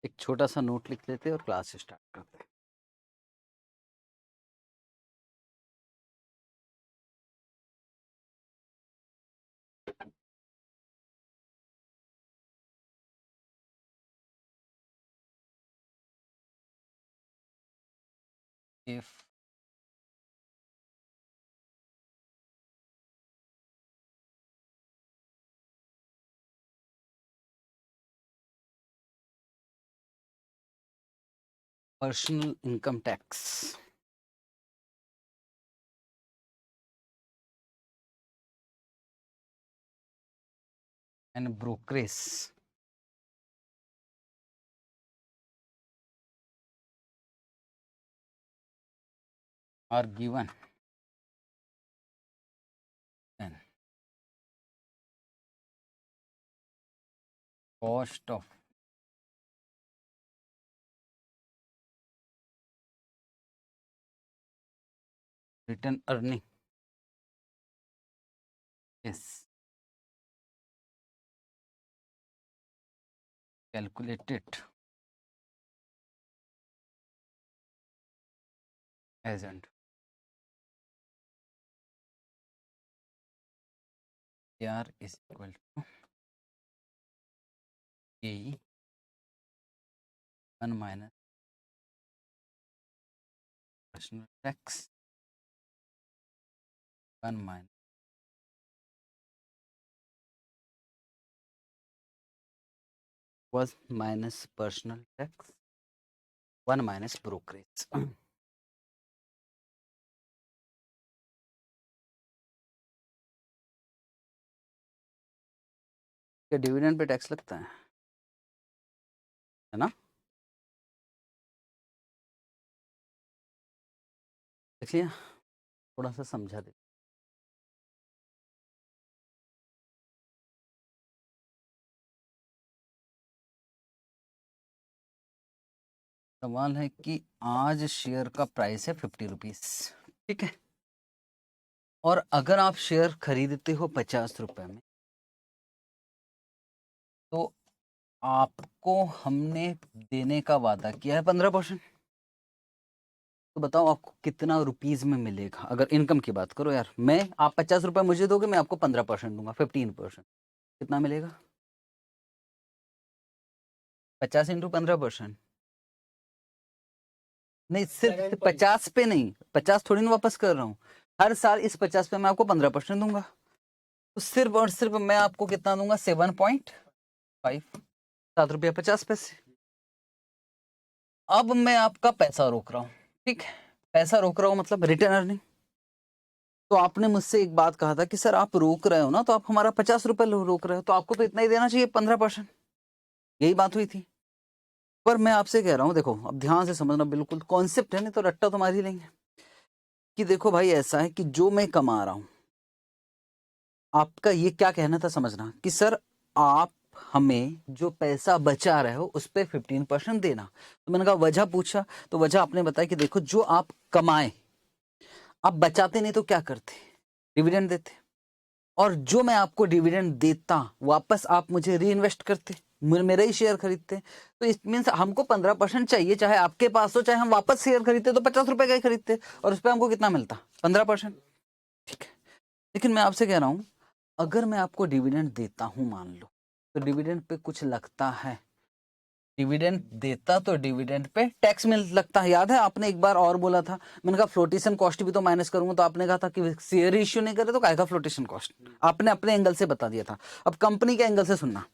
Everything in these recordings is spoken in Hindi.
एक छोटा सा नोट लिख लेते और क्लास स्टार्ट करते। If personal income tax and brokerage are given, then cost of return earning is calculated as and AR is equal to AE 1 minus personal tax 1 minus was minus personal tax 1 minus brokerage। क्या डिविडेंड पे टैक्स लगता है ना? देखिए थोड़ा सा समझा दे। सवाल है कि आज शेयर का प्राइस है 50 रुपीज, ठीक है, और अगर आप शेयर खरीदते हो 50 रुपए में तो आपको हमने देने का वादा किया है 15%। तो बताओ आपको कितना रुपीज में मिलेगा? अगर इनकम की बात करो यार, मैं आप 50 रुपए मुझे दोगे, मैं आपको 15% दूंगा, 15%, कितना मिलेगा? 50 इंटू 15%। नहीं, सिर्फ 50 पे नहीं, 50 थोड़ी ना वापस कर रहा हूँ, हर साल इस 50 पे मैं आपको 15% दूंगा, तो सिर्फ और सिर्फ मैं आपको कितना दूंगा? 7.5, 7 रुपया 50 पैसे। अब मैं आपका पैसा रोक रहा हूँ, ठीक है, पैसा रोक रहा हूँ मतलब रिटर्न अर्निंग। तो आपने मुझसे एक बात कहा था कि सर आप रोक रहे हो ना, तो आप हमारा 50 रुपए रोक रहे हो, तो आपको तो इतना ही देना चाहिए, 15%, यही बात हुई थी। पर मैं आपसे कह रहा हूँ, देखो अब ध्यान से समझना, बिल्कुल कॉन्सेप्ट है, नहीं तो रट्टा तो मार ही लेंगे। कि देखो भाई, ऐसा है कि जो मैं कमा रहा हूँ, आपका ये क्या कहना था समझना, कि सर आप हमें जो पैसा बचा रहे हो उस पर 15% देना। तो मैंने कहा वजह पूछा, तो वजह आपने बताया कि देखो जो आप कमाए, आप बचाते नहीं तो क्या करते? डिविडेंड देते, और जो मैं आपको डिविडेंड देता वापस आप मुझे री इन्वेस्ट करते, मेरे ही शेयर खरीदते। तो इट मीन्स हमको 15% चाहिए, चाहे आपके पास हो, चाहे हम वापस शेयर खरीदते तो 50 रुपए का ही खरीदते, और उस पर हमको कितना मिलता? 15%, ठीक है। लेकिन मैं आपसे कह रहा हूं, अगर मैं आपको डिविडेंड देता हूं मान लो, तो डिविडेंड पे कुछ लगता है, डिविडेंड देता तो डिविडेंड पे टैक्स मिल लगता है। याद है आपने एक बार और बोला था, मैंने कहा फ्लोटेशन कॉस्ट भी तो माइनस करूंगा, तो आपने कहा था कि शेयर इश्यू नहीं करे तो काहे का फ्लोटेशन कॉस्ट, आपने अपने एंगल से बता दिया था। अब कंपनी के एंगल से सुनना,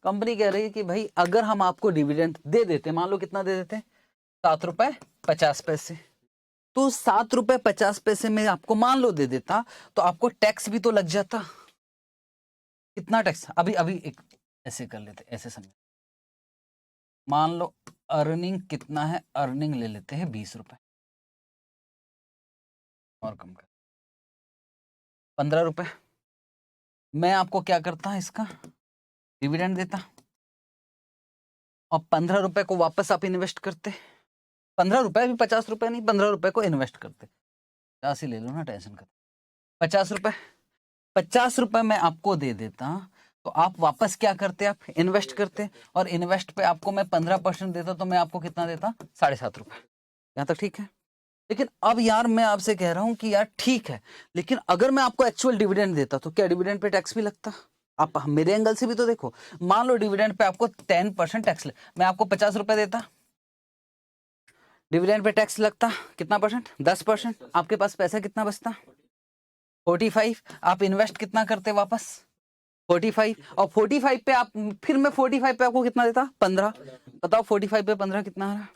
कंपनी कह रही है कि भाई अगर हम आपको डिविडेंड दे देते, मान लो कितना दे देते, 7 रुपए 50 पैसे, तो 7 रुपए 50 पैसे में आपको मान लो दे देता, तो आपको टैक्स भी तो लग जाता। कितना टैक्स? अभी अभी एक ऐसे कर लेते, ऐसे समझ, मान लो अर्निंग कितना है, अर्निंग ले लेते हैं 20 रुपए, और कम कर 15 रुपए, मैं आपको क्या करता है इसका डिविडेंड देता, और 15 रुपए को वापस आप इन्वेस्ट करते। 15 रुपए भी 50 रुपए नहीं, 15 रुपए को इन्वेस्ट करते, 50 ही ले लो ना, टेंशन कर। 50 रुपए, 50 रुपए मैं आपको दे देता, तो आप वापस क्या करते, आप इन्वेस्ट करते, और इन्वेस्ट पे आपको मैं 15% देता तो मैं आपको कितना देता, 7.5 रुपए। यहाँ तक ठीक है। लेकिन अब यार मैं आपसे कह रहा हूं कि यार ठीक है, लेकिन अगर मैं आपको एक्चुअल डिविडेंड देता तो क्या डिविडेंड पे टैक्स भी लगता? आप मेरे एंगल से भी तो देखो, मान लो डिविडेंड पे आपको 10% टैक्स, मैं आपको 50 रुपए देता, डिविडेंड पे टैक्स लगता कितना परसेंट, 10%। आपके पास पैसा कितना बचता, 45। आप इन्वेस्ट कितना करते वापस, 45, और 45 पे आप, फिर मैं 45 पे आपको कितना देता, 15। बताओ 45 पे 15 कितना आ रहा?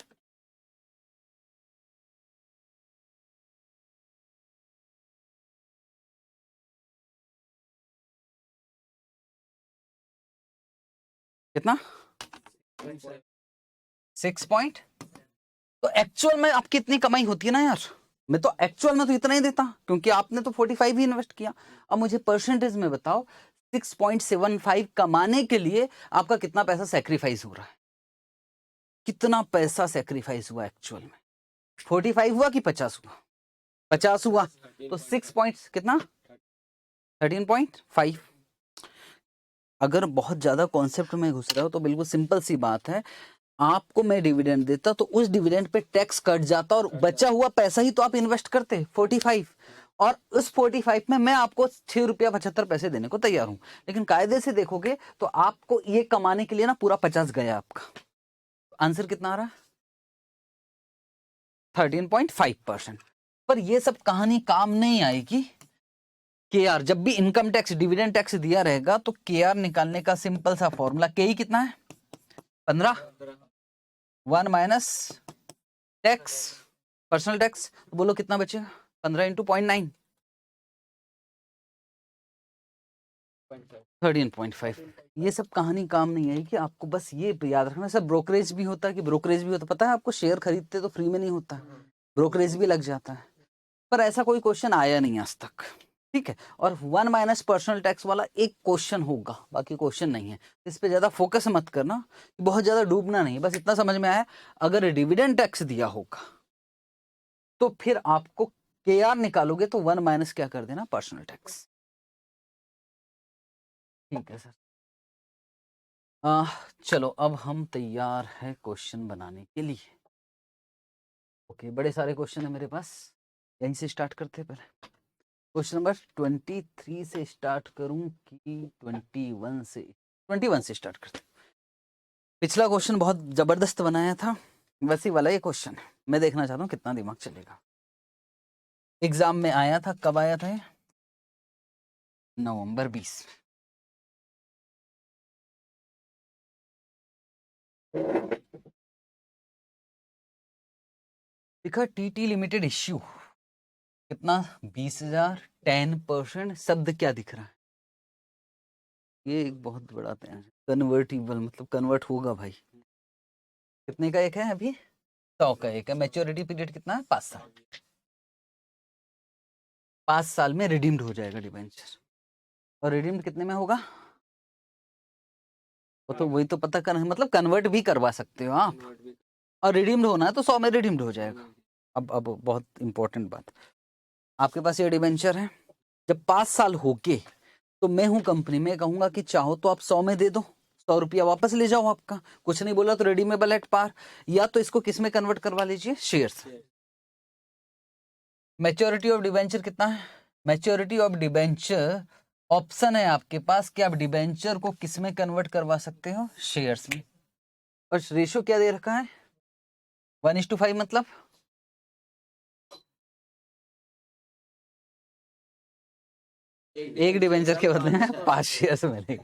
कितना, 6 तो एक्चुअल में आपकी इतनी कमाई होती है ना यार, मैं तो एक्चुअल में तो इतना ही देता, क्योंकि आपने तो 45 ही इन्वेस्ट किया। अब मुझे परसेंटेज में बताओ, 6.75 कमाने के लिए आपका कितना पैसा सेक्रीफाइस हो रहा है, कितना पैसा सेक्रीफाइस हुआ एक्चुअल में, 45 हुआ कि 50 हुआ, 50 हुआ, तो 6 पॉइंट कितना, 13.5। अगर बहुत ज्यादा कॉन्सेप्ट में घुस रहे हो तो बिल्कुल सिंपल सी बात है, आपको मैं डिविडेंड देता तो उस डिविडेंड पे टैक्स कट जाता और बचा हुआ पैसा ही तो आप इन्वेस्ट करते 45, और उस 45 में मैं आपको 6 रुपया 75 पैसे देने को तैयार हूं। लेकिन कायदे से देखोगे तो आपको ये कमाने के लिए ना पूरा 50 गया आपका। आंसर कितना आ रहा है, 13.5%। पर ये सब कहानी काम नहीं आएगी के आर, जब भी इनकम टैक्स डिविडेंड टैक्स दिया रहेगा तो के आर निकालने का सिंपल सा फॉर्मूला, के ही कितना है, 15, 1 माइनस टैक्स, पर्सनल टैक्स, बोलो कितना बचेगा, 15 इंटू 0.9, 13.5। ये सब कहानी काम नहीं है कि आपको बस ये याद रखना, सब ब्रोकरेज भी होता है कि ब्रोकरेज भी होता, पता है आपको, शेयर खरीदते तो फ्री में नहीं होता, ब्रोकरेज भी लग जाता है। पर ऐसा कोई क्वेश्चन आया नहीं आज तक, ठीक है। और 1 माइनस पर्सनल टैक्स वाला एक क्वेश्चन होगा, बाकी क्वेश्चन नहीं है। इस पे ज्यादा फोकस मत करना, बहुत ज्यादा डूबना नहीं, बस इतना समझ में आया, अगर डिविडेंड टैक्स दिया होगा तो फिर आपको के आर निकालोगे तो 1 माइनस क्या कर देना, पर्सनल टैक्स। ठीक है सर। चलो अब हम तैयार है क्वेश्चन बनाने के लिए। ओके, बड़े सारे क्वेश्चन है मेरे पास, यहीं से स्टार्ट करते हैं पहले। क्वेश्चन नंबर 23 से स्टार्ट करूं कि 21 से स्टार्ट करते। पिछला क्वेश्चन बहुत जबरदस्त बनाया था, वैसे वाला ये क्वेश्चन है, मैं देखना चाहता हूँ कितना दिमाग चलेगा। एग्जाम में आया था, कब आया था, नवंबर 20। लिखा टीटी लिमिटेड इश्यू, कितना, 20,000, 10%, शब्द क्या दिख रहा है, ये एक बहुत बड़ा कन्वर्टिबल, मतलब कन्वर्ट होगा भाई। कितने का एक है अभी, 100 का एक है, मैच्योरिटी पीरियड कितना है, 5 साल, 5 साल में रिडीम्ड हो जाएगा डिबेंचर। और रिडीम्ड कितने में होगा, वो तो वही तो पता कर, मतलब कन्वर्ट भी करवा सकते हो आप, और रिडीम्ड होना है तो 100 में रिडीम्ड हो जाएगा। अब बहुत इंपॉर्टेंट बात, आपके पास ये डिबेंचर है, जब 5 साल हो गए तो मैं हूं कंपनी में, कहूंगा कि चाहो तो आप 100 में दे दो, 100 रुपया वापस ले जाओ आपका, कुछ नहीं बोला तो रिडीमेबल एट पार, या तो इसको किस में कन्वर्ट करवा लीजिए, शेयर्स। मैच्योरिटी ऑफ डिबेंचर कितना है, मैच्योरिटी ऑफ डिबेंचर ऑप्शन है आपके पास कि आप डिबेंचर को किस में कन्वर्ट करवा सकते हो, शेयर्स में। और रेशियो क्या दे रखा है, 1:5, मतलब एक डिबेंचर के बदले में 5 शेयर्स मिलेंगे।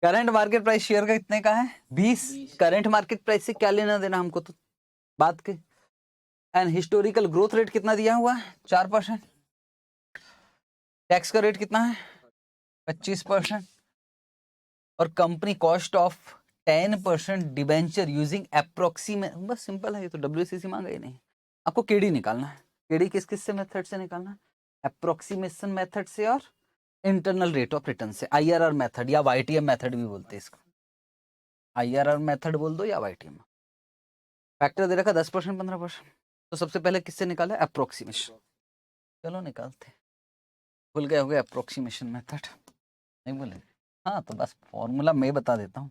करंट मार्केट प्राइस शेयर का कितने का है, 20। करंट मार्केट प्राइस से क्या लेना देना हमको तो बात के। एंड हिस्टोरिकल ग्रोथ रेट कितना दिया हुआ है, 4%। टैक्स का रेट कितना है, 25%। और company cost of 10% debenture using approximate, बस सिंपल है ये तो, WCC मांगा ही नहीं, आपको केडी निकालना है। केडी किस किस से मेथड से निकालना है, अप्रोक्सीमेशन मेथड से और इंटरनल रेट ऑफ रिटर्न से, IRR मेथड या YTM मेथड भी बोलते हैं इसको, IRR मेथड बोल दो या YTM। फैक्टर दे रखा 10%, 15%, तो सबसे पहले किससे निकाले, अप्रोक्सीमेशन। चलो निकालते, भूल गए हो गए अप्रोक्सीमेशन मेथड, नहीं बोले, हाँ तो बस फॉर्मूला मैं बता देता हूँ,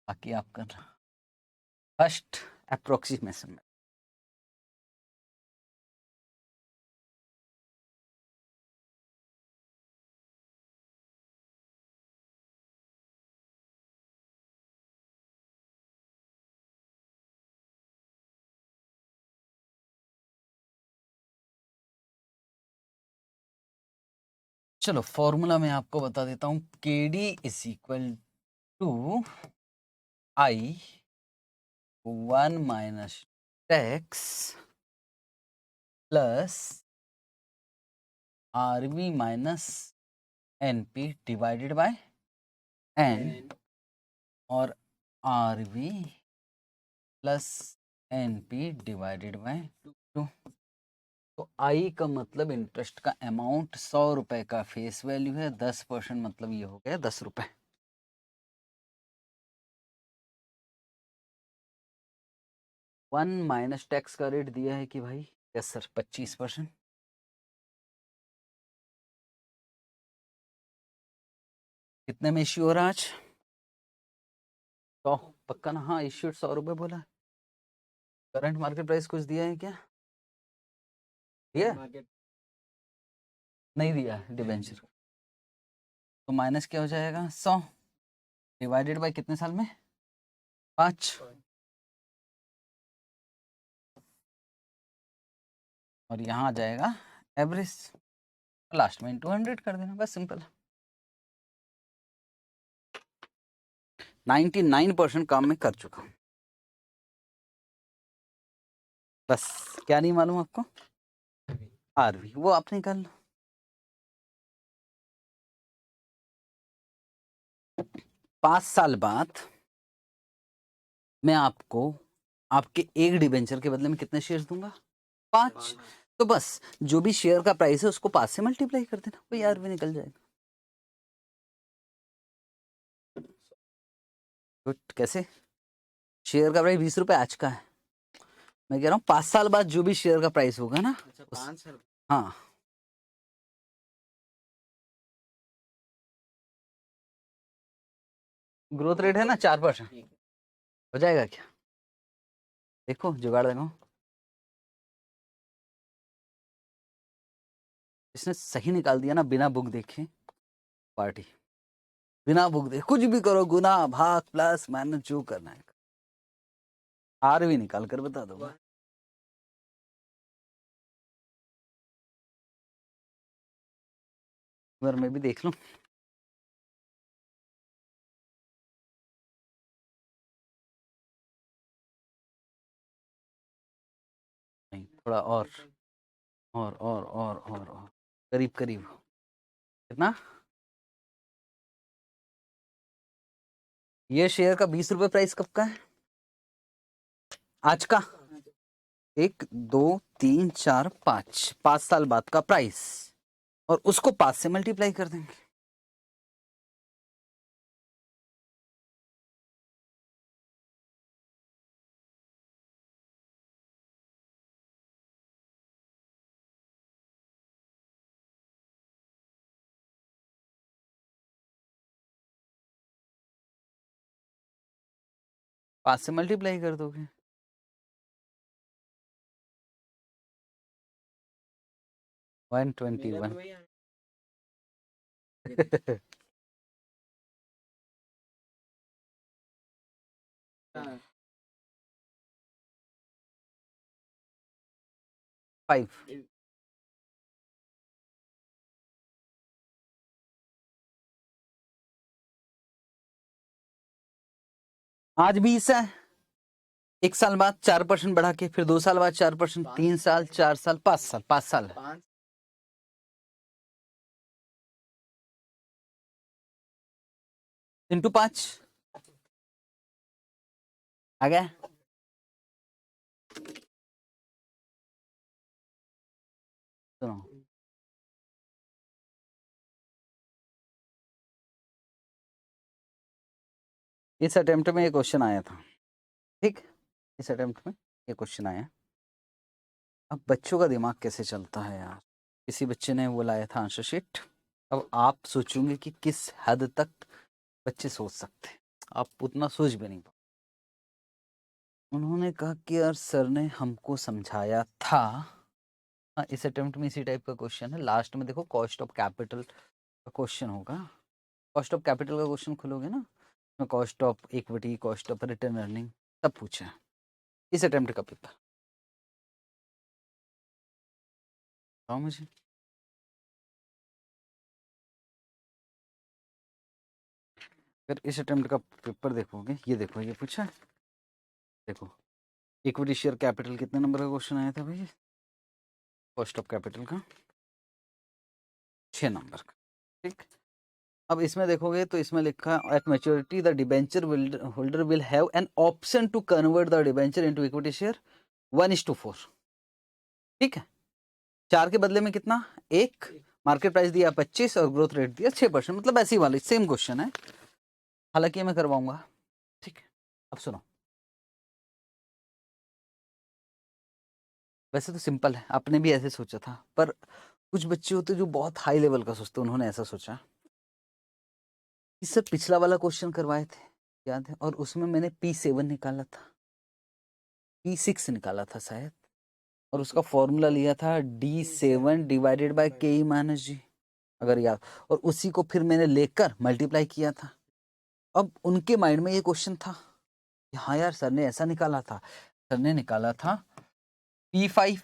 बाकी आप करना। First approximation. चलो फॉर्मूला मैं आपको बता देता हूँ। K D is equal to I 1 minus tax plus R V minus N P divided by N, और R V plus N P divided by 2। तो आई का मतलब इंटरेस्ट का अमाउंट 100 रुपए का फेस वैल्यू है, 10% मतलब ये हो गया 10 रुपए। 1 माइनस टैक्स का रेट दिया है कि भाई यस सर 25%। कितने में इश्यू हो रहा है आज? 100 पक्का ना? हाँ इश्यूड 100 रुपए बोला। करंट मार्केट प्राइस कुछ दिया है क्या? दिया नहीं दिया डिबेंचर। तो माइनस क्या हो जाएगा? 100 डिवाइडेड बाय कितने साल में? 5। और यहाँ आ जाएगा एवरेज, लास्ट में 200 कर देना, बस सिंपल। 99% काम में कर चुका हूँ। बस क्या नहीं मालूम आपको? आरवी, वो आप निकाल लो। 5 साल बाद मैं आपको आपके एक डिबेंचर के बदले में कितने शेयर्स दूंगा? 5। तो बस जो भी शेयर का प्राइस है उसको 5 से मल्टीप्लाई कर देना, कोई आरवी निकल जाएगा। गुड। कैसे? शेयर का प्राइस 20 रुपए आज का है, मैं कह रहा हूँ 5 साल बाद जो भी शेयर का प्राइस होगा ना, 5 साल, हाँ ग्रोथ रेट है ना 4%, हो जाएगा क्या? देखो जुगाड़ देखो। इसने सही निकाल दिया ना, बिना बुक देखे पार्टी, बिना बुक देखे कुछ भी करो, गुना भाग प्लस माइनस जो करना है। आरवी निकाल कर बता दूंगा। अगर मैं भी देख लूं। नहीं थोड़ा और करीब करीब कितना? ये शेयर का 20 रुपए प्राइस कब का है? आज का। 1 2 3 4 5, 5 साल बाद का प्राइस, और उसको 5 से मल्टीप्लाई कर देंगे। पांच से मल्टीप्लाई कर दोगे। वन 21। 5। आज 20 है, 1 साल बाद 4% बढ़ा के, फिर 2 साल बाद 4%, 3 साल, 4 साल, 5 साल, 5 साल इंटू 5 आ गया। सुनो, इस अटेम्प्ट में ये क्वेश्चन आया था, ठीक, इस अटेम्प्ट में ये क्वेश्चन आया। अब बच्चों का दिमाग कैसे चलता है यार, किसी बच्चे ने वो लाया था आंसर शीट, अब आप सोचोगे कि किस हद तक बच्चे सोच सकते हैं, आप उतना सोच भी नहीं पाओ। उन्होंने कहा कि यार सर ने हमको समझाया था। हाँ, इस अटेम्प्ट में इसी टाइप का क्वेश्चन है। लास्ट में देखो कॉस्ट ऑफ कैपिटल का क्वेश्चन होगा। कॉस्ट ऑफ कैपिटल का क्वेश्चन खोलोगे ना, cost of equity, cost of return earning सब पूछा है इस अटेम्प्ट का पेपर। बताओ मुझे। अगर इस अटेम्प्ट का पेपर देखोगे, ये देखो ये पूछा है, देखो इक्विटी शेयर कैपिटल कितने नंबर का क्वेश्चन आया था भाई? कॉस्ट ऑफ कैपिटल का 6 नंबर का। ठीक, अब इसमें देखोगे तो इसमें लिखा at maturity the debenture holder will have an option to convert the debenture into equity share 1:4। ठीक है, 4 के बदले में कितना? 1। मार्केट प्राइस दिया 25 और ग्रोथ रेट दिया 6%, मतलब ऐसी वाली सेम क्वेश्चन है, हालांकि मैं करवाऊंगा। ठीक है, अब सुनो। वैसे तो सिंपल है, आपने भी ऐसे सोचा था, पर कुछ बच्चे होते जो बहुत हाई लेवल का सोचते, उन्होंने ऐसा सोचा कि सर पिछला वाला क्वेश्चन करवाए थे याद है, और उसमें मैंने P7 निकाला था, P6 निकाला था शायद, और उसका फॉर्मूला लिया था D7 divided by KE minus G, अगर याद। और उसी को फिर मैंने लेकर मल्टीप्लाई किया था। अब उनके माइंड में ये क्वेश्चन था कि हाँ यार सर ने ऐसा निकाला था, सर ने निकाला था P5,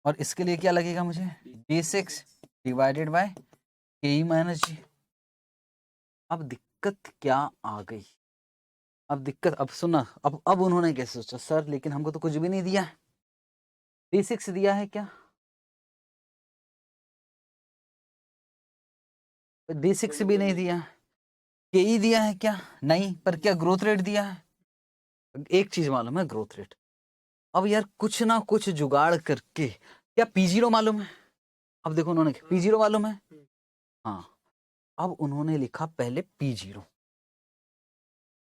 और इसके लिए क्या लगेगा मुझे? D6 divided by KE minus G। अब दिक्कत क्या आ गई? अब दिक्कत, अब सुना, अब उन्होंने कैसे सोचा, सर लेकिन हमको तो कुछ भी नहीं दिया है। D6 दिया है क्या? D6 भी नहीं दिया। KE दिया है क्या? नहीं। पर क्या ग्रोथ रेट दिया है? एक चीज मालूम है, ग्रोथ रेट। अब यार कुछ ना कुछ जुगाड़ करके, क्या P0 मालूम है? अब देखो उन्होंने P0 मालूम है, हाँ। अब उन्होंने लिखा पहले P0,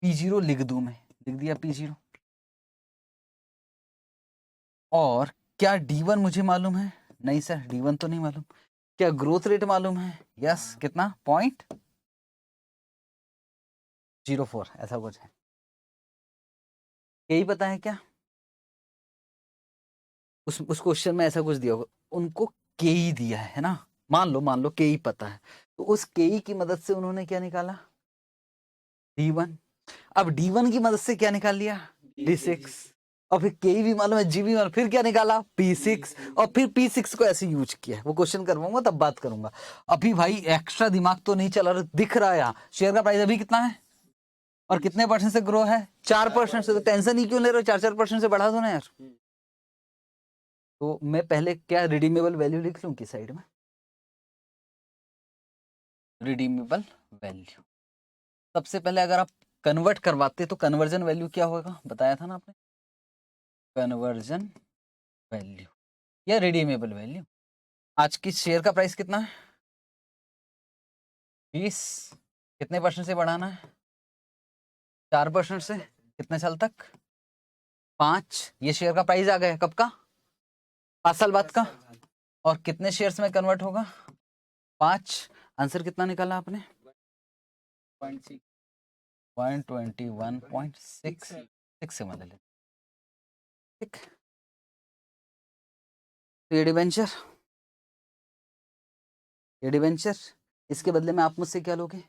P0 लिख दूं मैं, लिख दिया P0। और क्या D1 मुझे मालूम है? नहीं सर, D1 तो नहीं मालूम। क्या ग्रोथ रेट मालूम है? यस, कितना? 0.04 ऐसा कुछ है। यही पता है क्या? उस क्वेश्चन में ऐसा कुछ दिया होगा उनको, केई दिया है ना, मान लो केई पता है, तो उस केई की मदद से उन्होंने क्या निकाला? D1। अब D1 की मदद से क्या निकाल लिया? D6। और फिर केई भी मालूम है, जी भी मालूम, फिर क्या निकाला? P6। और फिर P6 को ऐसे यूज किया। वो क्वेश्चन करवाऊंगा तब बात करूंगा, अभी भाई एक्स्ट्रा दिमाग तो नहीं चला रहा। दिख रहा है यहाँ शेयर का प्राइस अभी कितना है और कितने परसेंट से ग्रो है? 4% से। तो टेंशन ही क्यों ले रहे हो? 4% से बढ़ा दो ना यार। तो मैं पहले क्या रिडीमेबल वैल्यू लिख लूं की साइड में? रिडीमेबल वैल्यू सबसे पहले अगर आप कन्वर्ट करवाते तो कन्वर्जन वैल्यू क्या होगा, बताया था ना आपने? कन्वर्जन वैल्यू या रिडीमेबल वैल्यू। आज की शेयर का प्राइस कितना है? 20। कितने परसेंट से बढ़ाना है? 4% से। कितने साल तक? 5। ये शेयर का प्राइस आ गया, कब का? 5 साल बाद का। और कितने शेयर्स में कन्वर्ट होगा? 5। आंसर कितना निकाला आपने? 121.6 से मतलब। ठीक, तो ये डिबेंचर, ये डिबेंचर, इसके बदले में आप मुझसे क्या लोगे?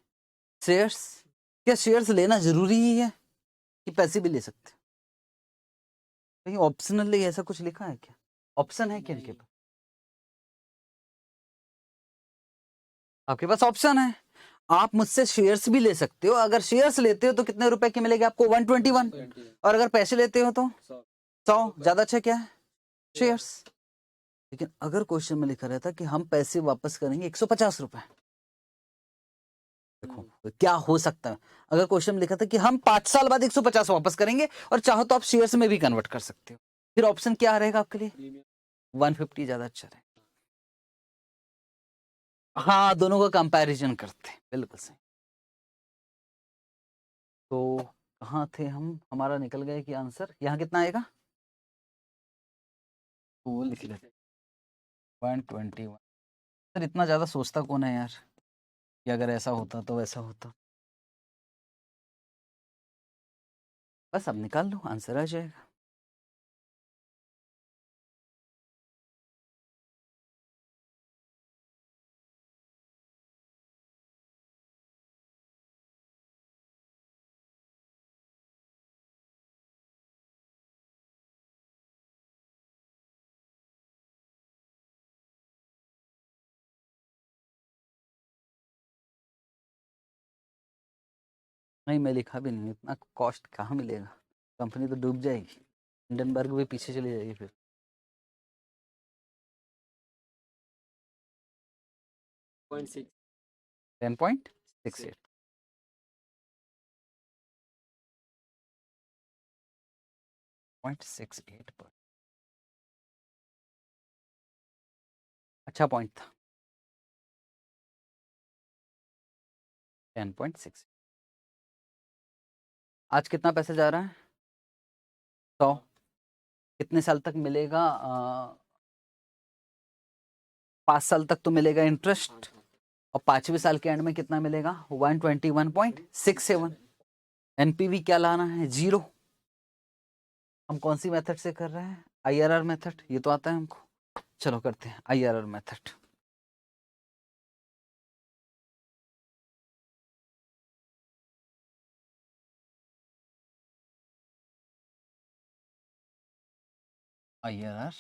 शेयर्स। क्या शेयर्स लेना जरूरी ही है कि पैसे भी ले सकते हैं? कहीं ऑप्शनली ऐसा कुछ लिखा है क्या? ऑप्शन है क्या इनके पास? आपके पास ऑप्शन है, आप मुझसे शेयर्स भी ले सकते हो। अगर शेयर्स लेते हो तो कितने रुपए के मिलेंगे आपको? 121। और अगर पैसे लेते हो तो 100। ज्यादा अच्छा क्या है? शेयर्स। लेकिन अगर क्वेश्चन में लिखा रहता कि हम पैसे वापस करेंगे 150 रुपए, देखो तो क्या हो सकता है। अगर क्वेश्चन में लिखा था कि हम 5 साल बाद 150 वापस करेंगे, और चाहो तो आप शेयर्स में भी कन्वर्ट कर सकते हो, फिर ऑप्शन क्या रहेगा आपके लिए? 150 ज्यादा अच्छा रहेगा। हाँ, दोनों का कंपैरिजन करते हैं, बिल्कुल सही। तो कहाँ थे हम? हमारा निकल गया कि आंसर यहाँ कितना आएगा? वो लिख लेते 121। सर इतना ज्यादा सोचता कौन है यार? कि अगर ऐसा होता तो वैसा होता। बस अब निकाल लो, आंसर आ जाएगा। नहीं, मैं लिखा भी नहीं, इतना कॉस्ट कहाँ मिलेगा, कंपनी तो डूब जाएगी, हिंडनबर्ग भी पीछे चली जाएगी फिर। 10.68। पर अच्छा पॉइंट था। 10.6। आज कितना पैसा जा रहा है? 100। कितने साल तक मिलेगा? 5 साल तक तो मिलेगा इंटरेस्ट, और 5वें साल के एंड में कितना मिलेगा? 121.67। एनपीवी क्या लाना है? 0। हम कौन सी मेथड से कर रहे हैं? आईआरआर मेथड, ये तो आता है हमको। चलो करते हैं आईआरआर मेथड। आईआरआर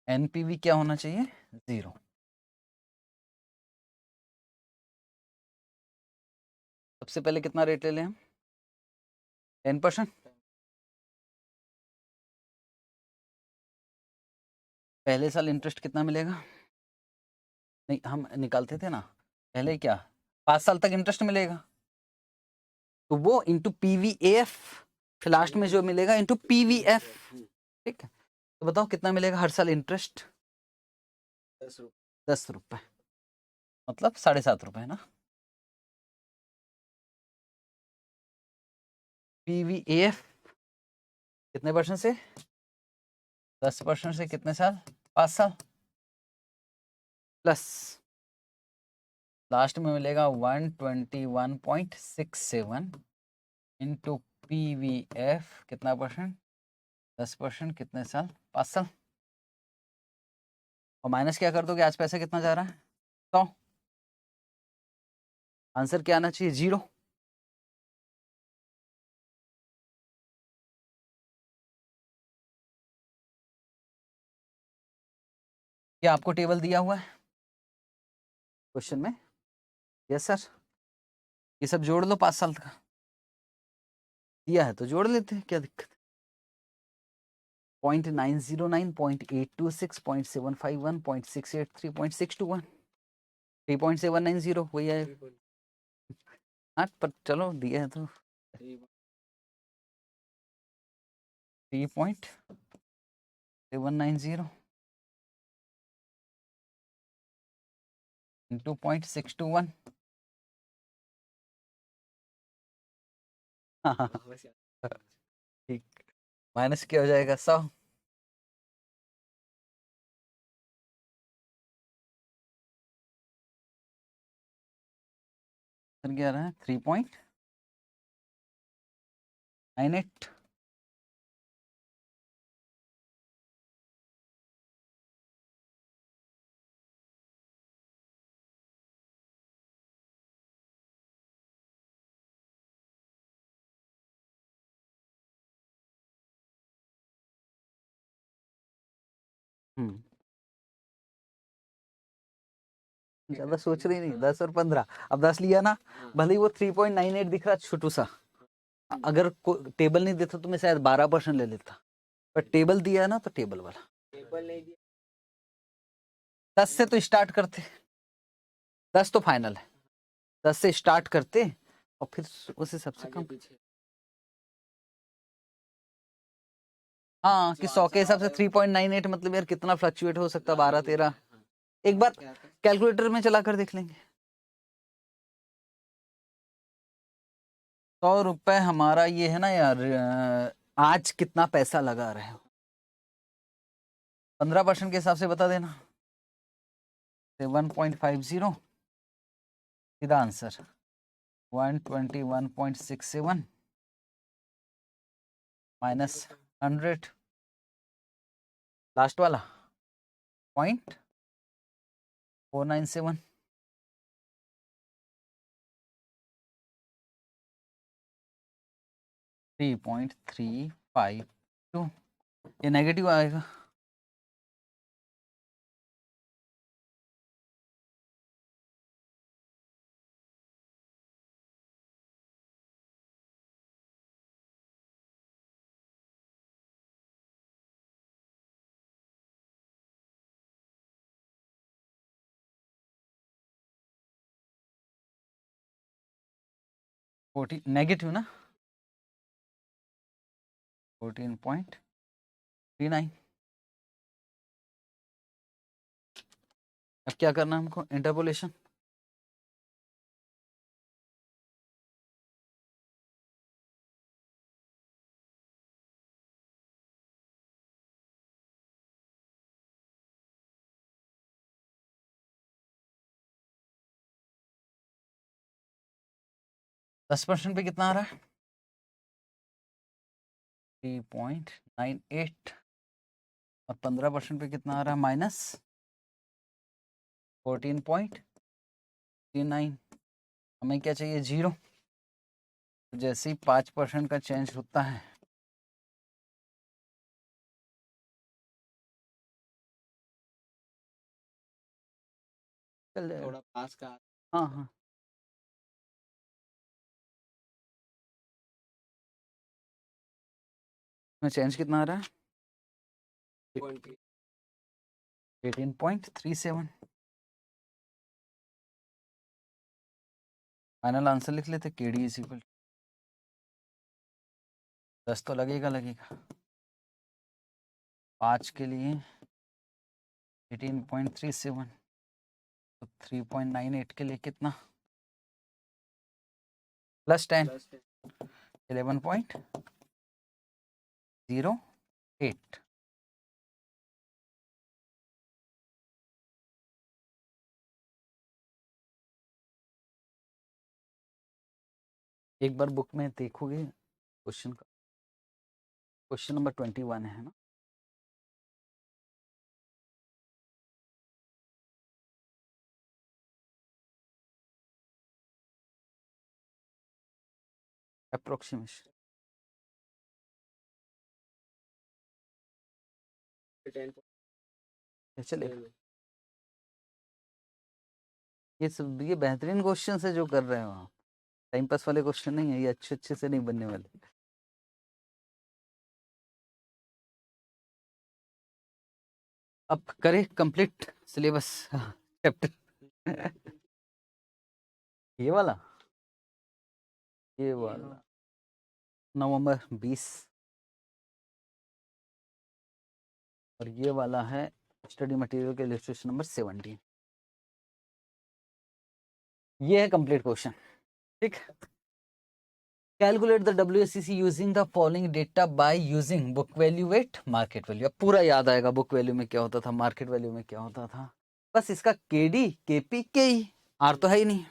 एनपीवी क्या होना चाहिए? 0। सबसे पहले कितना रेट ले लें हम? 10%। पहले साल इंटरेस्ट कितना मिलेगा? नहीं, हम निकालते थे ना पहले, क्या 5 साल तक इंटरेस्ट मिलेगा, तो वो इंटू पीवीएफ, फिर लास्ट में जो मिलेगा इंटू पीवीएफ। ठीक है, तो बताओ कितना मिलेगा हर साल इंटरेस्ट? 10 रुपए, मतलब 7.5 रुपए ना। पीवीएफ कितने परसेंट से? 10% से कितने साल? 5 साल, प्लस लास्ट में मिलेगा 121.67 इंटू पीवीएफ कितना परसेंट? 10%, कितने साल? 5 साल। और माइनस क्या कर दोगे? आज पैसा कितना जा रहा है? 100। आंसर क्या आना चाहिए? 0। क्या आपको टेबल दिया हुआ है क्वेश्चन में? Yes sir. ये सब जोड़ लो, 5 साल का दिया है तो जोड़ लेते हैं, क्या दिक्कत? 0.909, 0.826, 0.751, 0.683, 0.621, 3.790 वही है। हाँ पर चलो दिया है तो 3.790 इंटू 0.621। ठीक, माइनस क्या हो जाएगा? 100। क्या रहा है? 3.98। ज्यादा सोच रही नहीं, 10 और 15। अब 10 लिया ना, भले ही वो 3.98 दिख रहा छोटू सा, अगर टेबल नहीं देता तो मैं शायद 12% ले लेता, पर टेबल दिया है ना तो टेबल वाला। 10 से तो स्टार्ट करते, 10 तो फाइनल है, 10 से स्टार्ट करते और फिर उस हिसाब से कम। हाँ, कि 100 के हिसाब से 3.98 मतलब यार कितना फ्लक्चुएट हो सकता है? 12-13। एक बार कैलकुलेटर में चला कर देख लेंगे। 100 रुपए हमारा ये है ना यार, आज कितना पैसा लगा रहे हो, 15% के हिसाब से बता देना। 1.50 सीधा आंसर 121.67 माइनस 100 लास्ट वाला 0.497 3.352 ये नेगेटिव आएगा। नेगेटिव ना 14.39। अब क्या करना है हमको, इंटरपोलेशन। दस परसेंट पे कितना आ रहा है 3.98 और 15% पे कितना आ रहा है माइनस 14.39। हमें क्या चाहिए 0। जैसे ही 5% का चेंज होता है चल जाएगा। थोड़ा पास का हाँ हाँ में चेंज कितना आ रहा है 18.37। फाइनल आंसर लिख लेते KD इज इक्वल 10 तो लगेगा 5 के लिए 18.37 तो 3.98 के लिए कितना प्लस 10 11.08। एक बार बुक में देखोगे क्वेश्चन का, क्वेश्चन नंबर 21 है ना। अप्रोक्सीमेशन चलेगा। ये सब ये बेहतरीन क्वेश्चन है जो कर रहे हो आप, टाइम पास वाले क्वेश्चन नहीं है ये, अच्छे अच्छे से नहीं बनने वाले। अब करें कंप्लीट सिलेबस चैप्टर ये वाला नवंबर 20 और ये वाला है स्टडी मटेरियल के इलस्ट्रेशन नंबर 17। ये है कंप्लीट क्वेश्चन। ठीक, calculate the WACC using the following data by using book value eight market value. अब पूरा याद आएगा बुक वैल्यू में क्या होता था, मार्केट वैल्यू में क्या होता था। बस इसका KD KP KE आर तो है ही नहीं,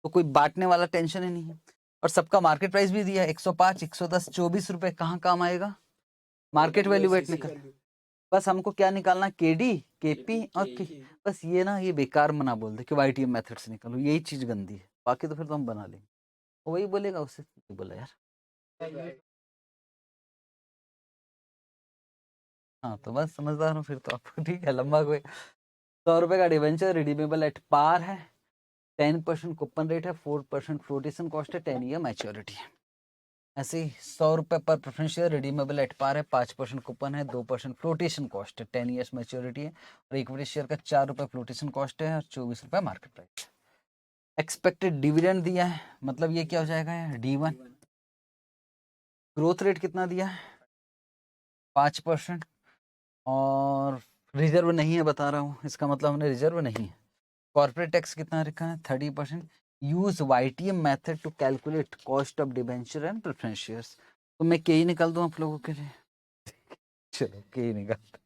तो कोई बांटने वाला टेंशन ही नहीं है। और सबका मार्केट प्राइस भी दिया 105 110 24 रुपए, कहाँ काम आएगा मार्केट वैल्यू वेट निकल। बस हमको क्या निकालना KD KP और बस ये ना ये बेकार मना बोल दे कि YTM मेथड से निकालो, यही चीज गंदी है, बाकी तो फिर तो हम बना लेंगे। वही बोलेगा उससे बोला यार। हाँ तो बस समझदार हूँ फिर तो आपको। ठीक है, लंबा कोई 100 रुपए का डिवेंचर रिडीमेबल एट पार है, 10% कूपन रेट है, 4% फ्लोटेशन कॉस्ट है, 10 ईयर मैच्योरिटी है। ऐसे ही 100 रुपए पर preference share redeemable at par है, 5% कूपन है, 2% फ्लोटेशन कॉस्ट है, 10 ईयर्स मैच्योरिटी है और इक्विटी शेयर का 4 रुपए फ्लोटेशन कॉस्ट है और 24 रुपए मार्केट प्राइस। एक्सपेक्टेड डिविडेंड दिया है, मतलब ये क्या हो जाएगा D1। ग्रोथ रेट कितना दिया है 5% और रिजर्व नहीं है बता रहा हूँ, इसका मतलब हमने रिजर्व नहीं है। कॉर्पोरेट टैक्स कितना रखा है 30%। Use YTM method to calculate cost of debenture and preference shares. तो मैं KE निकाल दूं आप लोगों के लिए चलो KE निकाल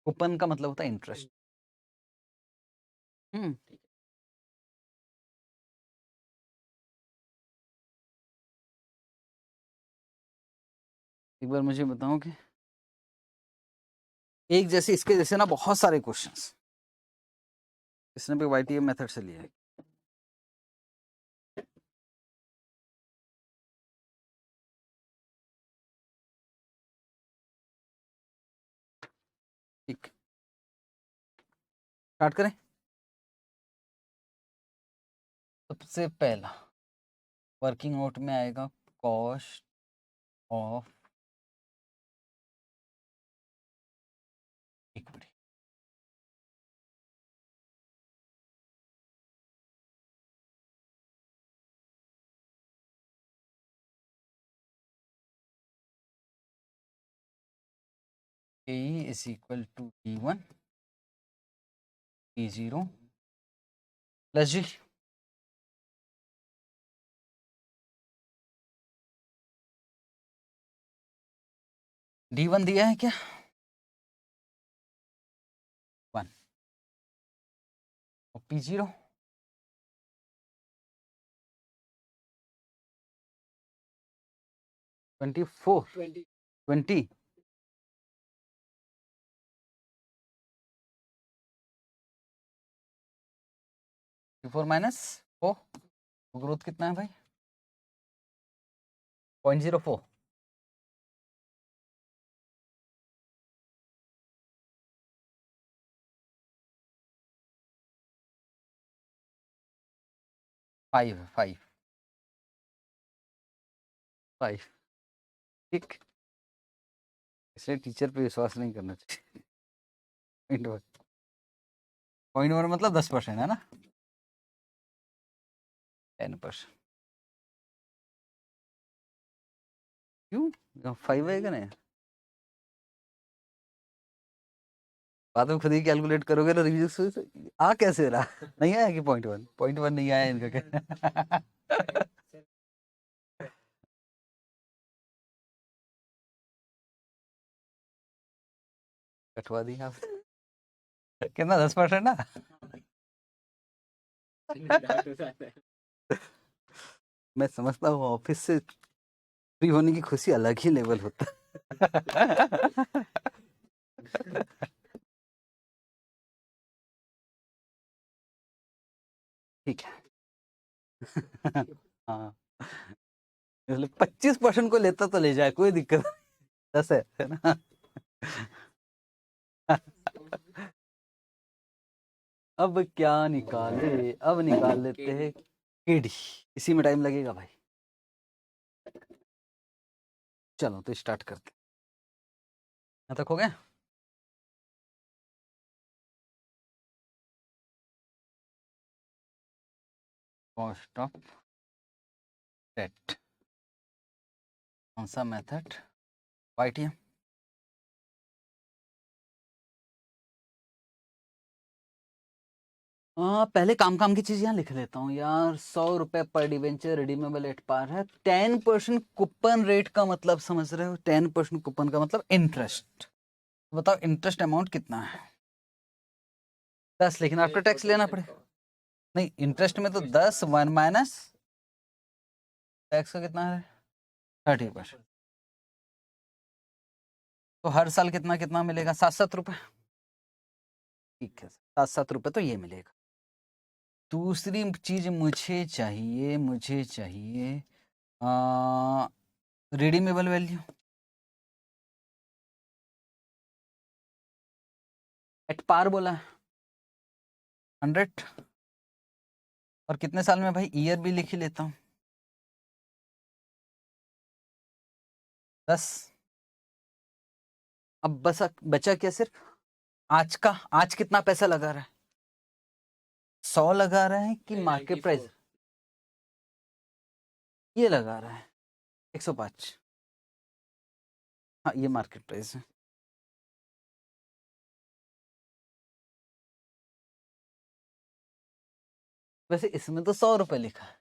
कूपन का मतलब होता है इंटरेस्ट। एक बार मुझे बताओ कि एक जैसे इसके जैसे ना बहुत सारे क्वेश्चंस इसने भी YTM मेथड से लिया है। ठीक, स्टार्ट करें। सबसे पहला वर्किंग आउट में आएगा cost of equity. AE is equal to D1 D0 plus G। D1 दिया है क्या? 1 और P0 24 20 4 माइनस 4, ग्रोथ कितना है भाई? 0.04। फाइव ठीक, इसलिए टीचर पे विश्वास नहीं करना चाहिए। पॉइंट वन मतलब 10% है ना, 10%। क्यों 5 आएगा ना? बाद में खुद ही कैलकुलेट करोगे ना रिव्यू से आ कैसे रहा? नहीं आया कि पॉइंट वन नहीं आया इनका क्या? कटवा दी आप कितना 10% ना? मैं समझता हूँ ऑफिस से फ्री होने की खुशी अलग ही लेवल होता है। ठीक है। हाँ, इसलिए 25% को लेता तो ले जाए, कोई दिक्कत नहीं, 10 है ना। अब क्या निकाले, अब निकाल लेते हैं KD। इसी में टाइम लगेगा भाई। चलो तो स्टार्ट करते हैं। यहाँ तक हो गया? कॉस्ट ऑफ डेट, कौन सा मेथड? YTM। पहले काम की चीज यहाँ लिख लेता हूँ यार। 100 रुपए पर डिवेंचर रिडीमेबल एट पार है। 10% कूपन रेट का मतलब समझ रहे हो? 10% कूपन का मतलब इंटरेस्ट। बताओ इंटरेस्ट अमाउंट कितना है? 10, लेकिन आफ्टर टैक्स लेना पड़ेगा। नहीं, इंटरेस्ट में तो 10 1 माइनस टैक्स का कितना है? 30%। तो हर साल कितना कितना मिलेगा? 7 रुपए। ठीक है, 7 रुपए तो ये मिलेगा। दूसरी चीज मुझे चाहिए रिडीमेबल वैल्यू एट पार बोला है 100। और कितने साल में भाई? ईयर भी लिख ही लेता हूँ, 10। अब बस बचा क्या? सिर्फ आज का। आज कितना पैसा लगा रहा है? 100 लगा रहा है कि मार्केट प्राइस? ये लगा रहा है 105। हाँ, ये मार्केट प्राइस है। वैसे इसमें तो 100 रुपए लिखा है।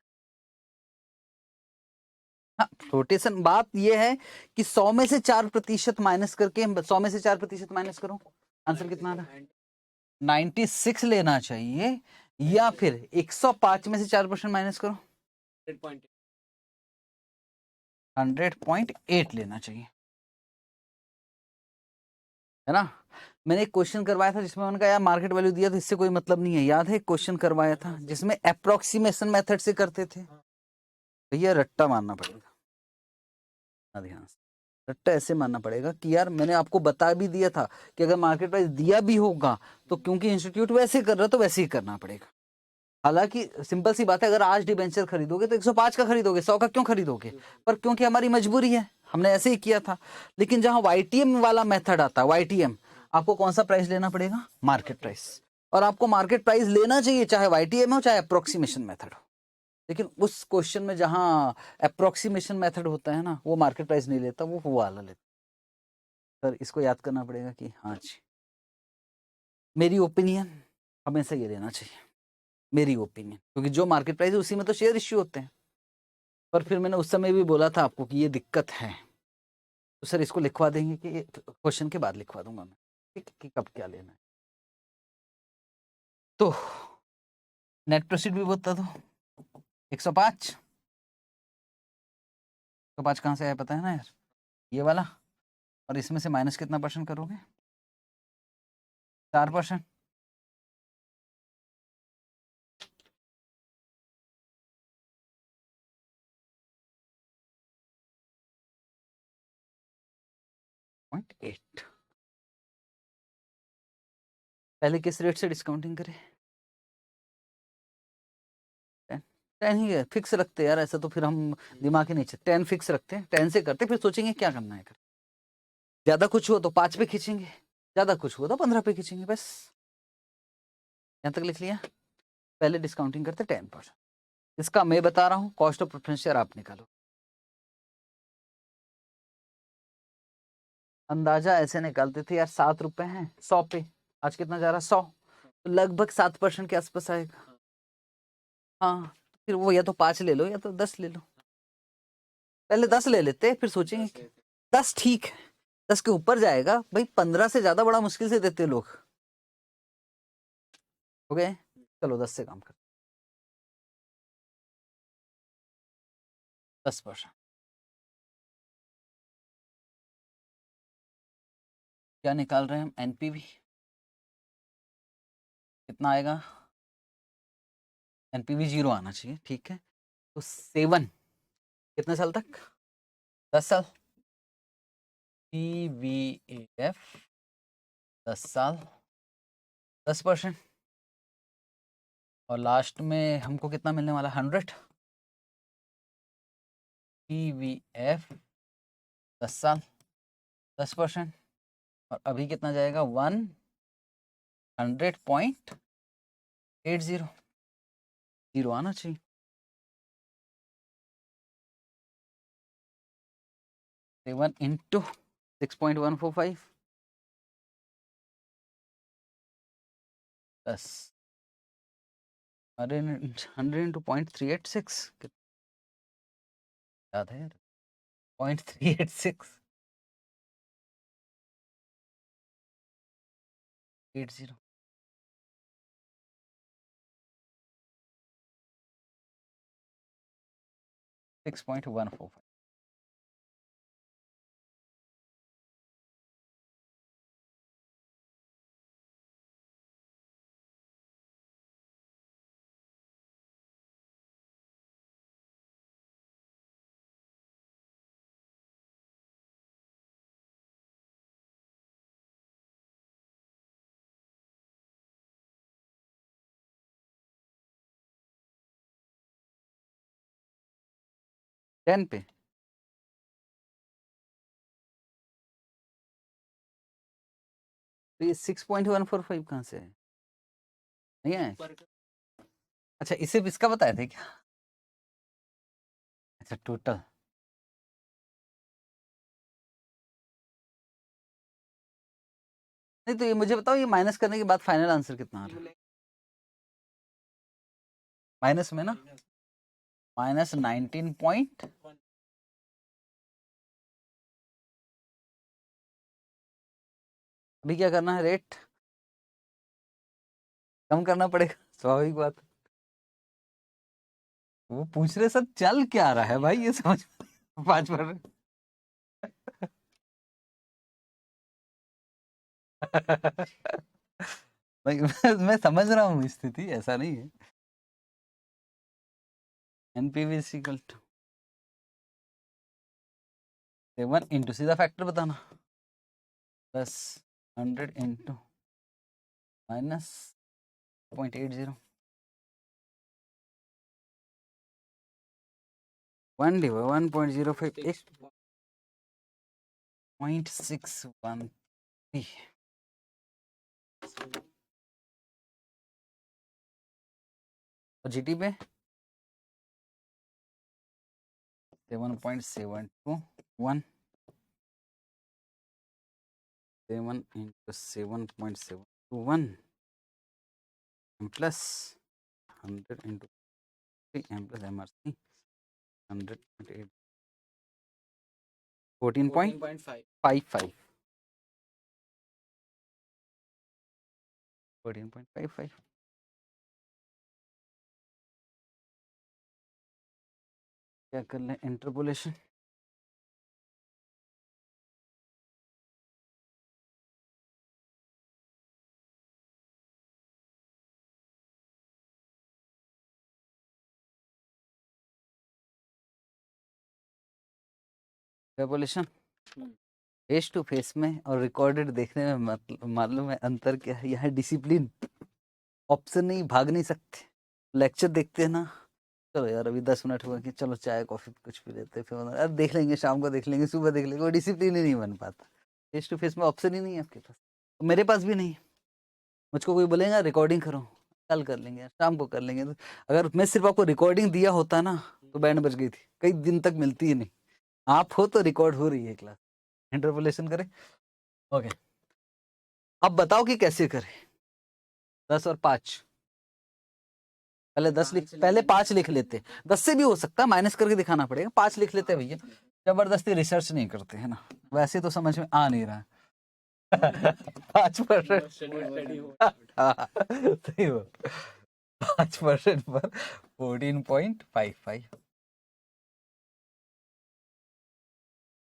हाँ, रोटेशन बात ये है कि 100 में से 4% माइनस करके, 100 में से 4% माइनस करो आंसर कितना आ रहा है? 96 लेना चाहिए, या फिर 105 में से 4% माइनस करो, 100.8 लेना चाहिए, है ना। मैंने एक क्वेश्चन करवाया था जिसमें उन्होंने कहा यार मार्केट वैल्यू दिया तो इससे कोई मतलब नहीं है, याद है? क्वेश्चन करवाया था जिसमें अप्रोक्सीमेशन मेथड से करते थे। भैया रट्टा मारना पड़ेगा, ध्यान से रट्टा ऐसे मानना पड़ेगा कि यार मैंने आपको बता भी दिया था कि अगर मार्केट प्राइस दिया भी होगा तो क्योंकि इंस्टीट्यूट वैसे कर रहा है तो वैसे ही करना पड़ेगा। हालांकि सिंपल सी बात है, अगर आज डिबेंचर खरीदोगे तो 105 का खरीदोगे, 100 का क्यों खरीदोगे? पर क्योंकि हमारी मजबूरी है, हमने ऐसे ही किया था। लेकिन जहां वाईटीएम वाला मेथड आता है, वाईटीएम, आपको कौन सा प्राइस लेना पड़ेगा? Market price. और आपको मार्केट प्राइस लेना चाहिए, चाहे वाईटीएम हो चाहे अप्रोक्सीमेशन मेथड हो। लेकिन उस क्वेश्चन में जहां अप्रोक्सीमेशन मेथड होता है ना, वो मार्केट प्राइस नहीं लेता, वो वाला लेता। सर इसको याद करना पड़ेगा कि हाँ जी, मेरी ओपिनियन हमेशा ये लेना चाहिए, मेरी ओपिनियन, क्योंकि जो मार्केट प्राइस है उसी में तो शेयर इश्यू होते हैं। पर फिर मैंने उस समय भी बोला था आपको कि ये दिक्कत है, तो सर इसको लिखवा देंगे कि क्वेश्चन के बाद लिखवा दूंगा मैं, ठीक है, कि कब क्या लेना है। तो नेट प्रोसीड भी बता दो, 105 कहाँ से आया पता है ना यार? ये वाला, और इसमें से माइनस कितना परसेंट करोगे? 4%। पहले किस रेट से डिस्काउंटिंग करें? 10 ही है, फिक्स रखते हैं यार, ऐसा तो फिर हम दिमाग ही नहीं चलते, 10 फिक्स रखते हैं, 10 से करते, फिर सोचेंगे क्या करना है कर। ज्यादा कुछ हुआ तो 5 पे खींचेंगे, ज्यादा कुछ हुआ तो 15 पे खींचेंगे, बस। यहाँ तक लिख लिया। पहले डिस्काउंटिंग करते 10%, इसका मैं बता रहा हूँ, कॉस्ट ऑफ प्रेफरेंस शेयर आप निकालो। अंदाजा ऐसे निकालते थे यार, 7 रुपए हैं 100 पे, आज कितना जा रहा है? 100, तो लगभग 7% के आसपास आएगा। हाँ, फिर वो या तो 5 ले लो या तो 10 ले लो। पहले 10 ले लेते, फिर सोचेंगे 10 ठीक है, 10 के ऊपर जाएगा भाई, 15 से ज्यादा बड़ा मुश्किल से देते लोग। हो गए, चलो 10 से काम कर, 10%। क्या निकाल रहे हैं हम? एनपीवी कितना आएगा? एनपीवी 0 आना चाहिए, ठीक है। तो 7 कितने साल तक? 10 साल। पीवीएफ 10 साल, 10%, और लास्ट में हमको कितना मिलने वाला? 100। पीवीएफ 10 साल, 10%, और अभी कितना जाएगा? 100.80, 0 आना चाहिए। सेवन इंटू 6.145 प्लस 100 इंटू 0.386, याद है यार? 0.386 80 6.145। टेन पे तो ये 6.145 कहाँ से है? नहीं है? अच्छा, इसे इसका बताया थे क्या? अच्छा, टोटल। नहीं तो ये मुझे बताओ, ये माइनस करने के बाद फाइनल आंसर कितना आ रहा है? माइनस में ना, माइनस 19. अभी क्या करना है, रेट कम करना पड़ेगा, स्वाभाविक बात। वो पूछ रहे सर चल क्या रहा है भाई, ये समझ 5%। भाई मैं समझ रहा हूँ स्थिति, ऐसा नहीं है। एनपीवी इक्वल टू 7 इंटू, सीधा फैक्टर बताना, प्लस 100 इंटू माइनस 0.80, 1 डिवाइड 1.05, 0.613। और जीटी पे 7.721, 7 into 7.721 plus 100 into M plus MRC 100.8, 14.55, 14.55। क्या कर लें, interpolation, interpolation face to face में और रिकॉर्डेड देखने में मालूम है अंतर क्या है। यहाँ डिसिप्लिन ऑप्शन नहीं, भाग नहीं सकते। लेक्चर देखते हैं ना, चलो यार अभी 10 मिनट हुआ कि चलो चाय कॉफी कुछ भी लेते हैं, फिर यार देख लेंगे, शाम को देख लेंगे, सुबह देख लेंगे, वो डिसिप्लिन ही नहीं बन पाता। फेस टू फेस में ऑप्शन ही नहीं है आपके पास, मेरे पास भी नहीं। मुझको कोई बोलेगा रिकॉर्डिंग करो, कल कर लेंगे, शाम को कर लेंगे, तो अगर मैं सिर्फ आपको रिकॉर्डिंग दिया होता ना तो बैंड बज गई थी, कई दिन तक मिलती ही नहीं। आप हो तो रिकॉर्ड हो रही है क्लास। इंटरपोलेशन करें, ओके। अब बताओ कि कैसे करें। 10 और 5, पहले 10 लिख, पहले 5 लिख लेते, 10 से भी हो सकता है, माइनस करके दिखाना पड़ेगा। 5 लिख लेते भैया, जबरदस्ती रिसर्च नहीं करते है ना, वैसे तो समझ में आ नहीं रहा। 5%, सही हो, 5% पर 14.55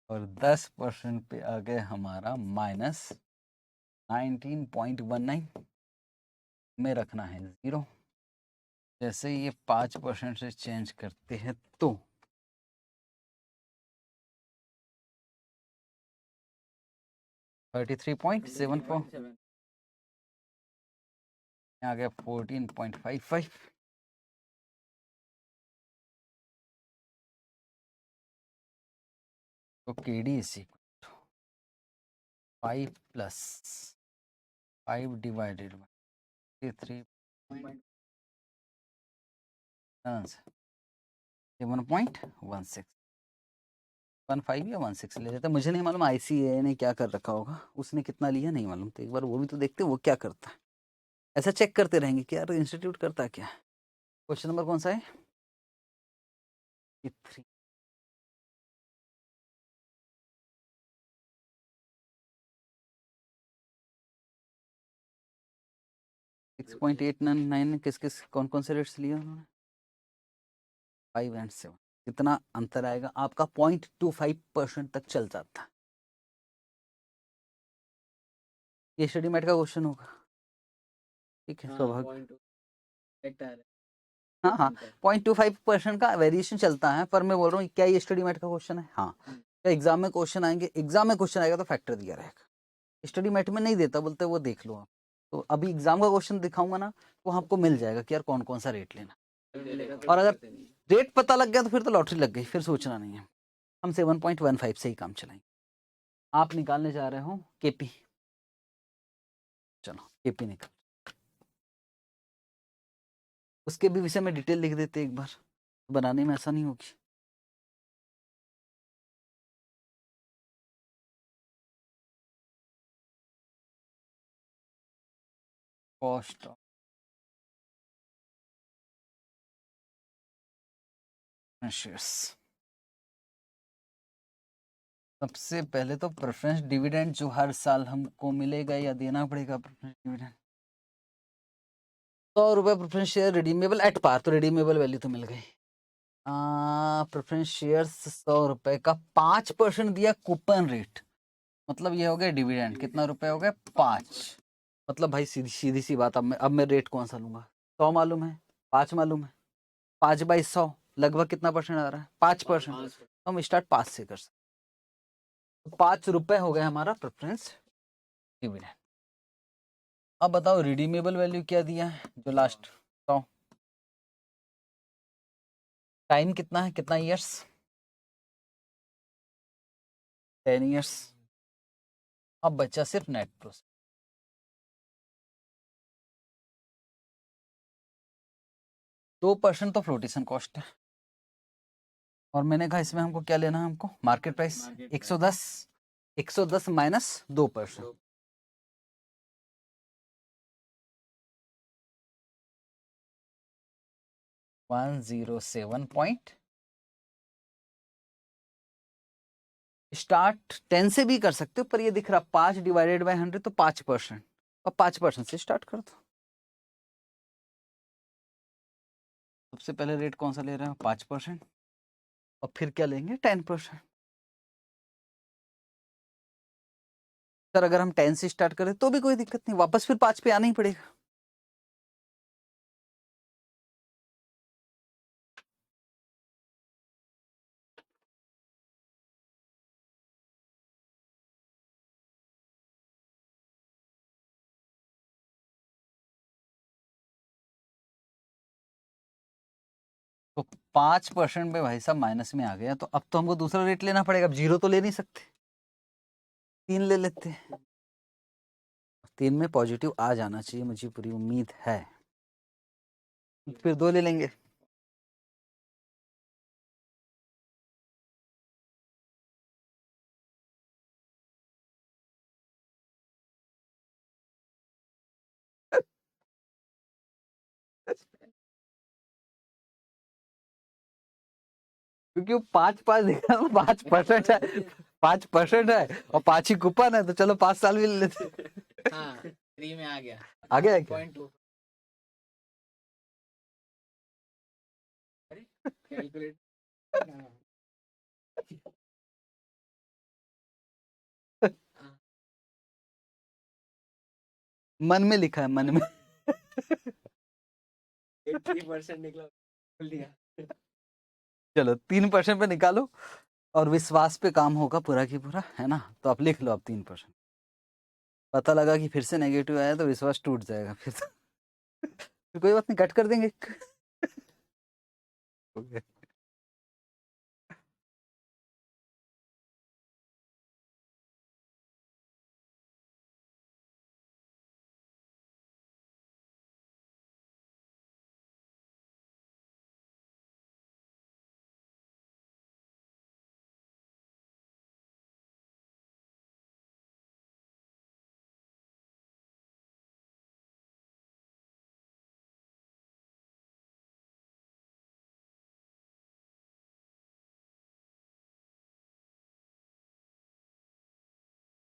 और 10% पे आ गए हमारा माइनस 19.19 में रखना है 0। जैसे ये 5% से चेंज करते हैं तो 33.74 आ गया 14.55। तो KD is equal to 5 plus 5 divided by 7.16, 15 या 16 ले लेते, मुझे नहीं मालूम ICAI ने क्या कर रखा होगा, उसने कितना लिया नहीं मालूम, तो एक बार वो भी तो देखते वो क्या करता है। ऐसा चेक करते रहेंगे कि यार इंस्टीट्यूट करता है क्या। क्वेश्चन नंबर कौन सा है, 3। 6.899 किस किस कौन कौन से रेट्स लिए उन्होंने, 5 एंड 7। कितना अंतर आएगा आपका, 0.25% तक चल जाता है। ये स्टडी मेट का क्वेश्चन होगा, ठीक है, स्वाभाविक। हाँ हाँ, 0.25% का वेरिएशन चलता है, पर मैं बोल रहा हूँ क्या ये स्टडी मेट का क्वेश्चन है। हाँ, क्या एग्जाम में क्वेश्चन आएंगे, एग्जाम में क्वेश्चन आएगा तो फैक्टर दिया रहेगा, स्टडी मेट में नहीं देता, बोलते वो देख लो आप। तो अभी एग्जाम का क्वेश्चन दिखाऊंगा ना, तो आपको मिल जाएगा कि यार कौन कौन सा रेट लेना। और अगर रेट पता लग गया तो फिर तो लॉटरी लग गई, फिर सोचना नहीं है। हम 7.15 से ही काम चलाएंगे। आप निकालने जा रहे हो KP, चलो KP निकाल, उसके भी विषय में डिटेल लिख देते एक बार, बनाने में ऐसा नहीं होगी। कॉस्ट ऑफ शेयर्स, सबसे पहले तो प्रेफरेंस डिविडेंड जो हर साल हमको मिलेगा या देना पड़ेगा, प्रेफरेंस डिविडेंड 100 रुपए preference share redeemable at par, तो रिडीमेबल वैल्यू तो मिल गई। प्रेफरेंस शेयर 100 रुपए का 5% दिया कूपन रेट, मतलब ये हो गया डिविडेंड, कितना रुपए हो गए 5। मतलब भाई सीधी सीधी सी बात, अब मैं रेट कौन सा लूंगा, 100 मालूम है, 5 मालूम है, 5/100 लगभग कितना परसेंट आ रहा है, 5%। तो हम स्टार्ट 5 से कर सकते, 5 रुपए हो गए हमारा प्रेफरेंस डिविडेंड। अब बताओ रिडीमेबल वैल्यू क्या दिया है, जो लास्ट 100, टाइम कितना है, कितना ईयर्स, 10 ईयर्स। अब बचा सिर्फ नेट प्रोसेस, 2% तो फ्लोटेशन कॉस्ट है, और मैंने कहा इसमें हमको क्या लेना है, हमको market price 110, 110 minus 2%, 107 point. Start 10 से भी कर सकते हो, पर ये दिख रहा 5/100 तो 5%, और 5% से स्टार्ट कर दो। सबसे पहले रेट कौन सा ले रहे हो, 5%, और फिर क्या लेंगे 10%। सर अगर हम 10 से स्टार्ट करें तो भी कोई दिक्कत नहीं, वापस फिर 5 पे आना ही पड़ेगा। तो 5% पे भाई साहब माइनस में आ गया, तो अब तो हमको दूसरा रेट लेना पड़ेगा, अब 0 तो ले नहीं सकते, 3 ले लेते हैं। 3 में पॉजिटिव आ जाना चाहिए, मुझे पूरी उम्मीद है, फिर 2 ले लेंगे। क्योंकि वो 5 देखा, 5% है, 5% है, और 5 ही कूपन है, तो चलो 5 साल भी ले लेते। हाँ 3 में आ गया, आ गया है क्या? 0.2 कैलकुलेट। मन में लिखा है, मन में। 80% निकला, बोल दिया। चलो 3% पे निकालो, और विश्वास पे काम होगा पूरा की पूरा, है ना, तो आप लिख लो आप 3%। पता लगा कि फिर से नेगेटिव आया तो विश्वास टूट जाएगा फिर तो। फिर कोई बात नहीं, कट कर देंगे।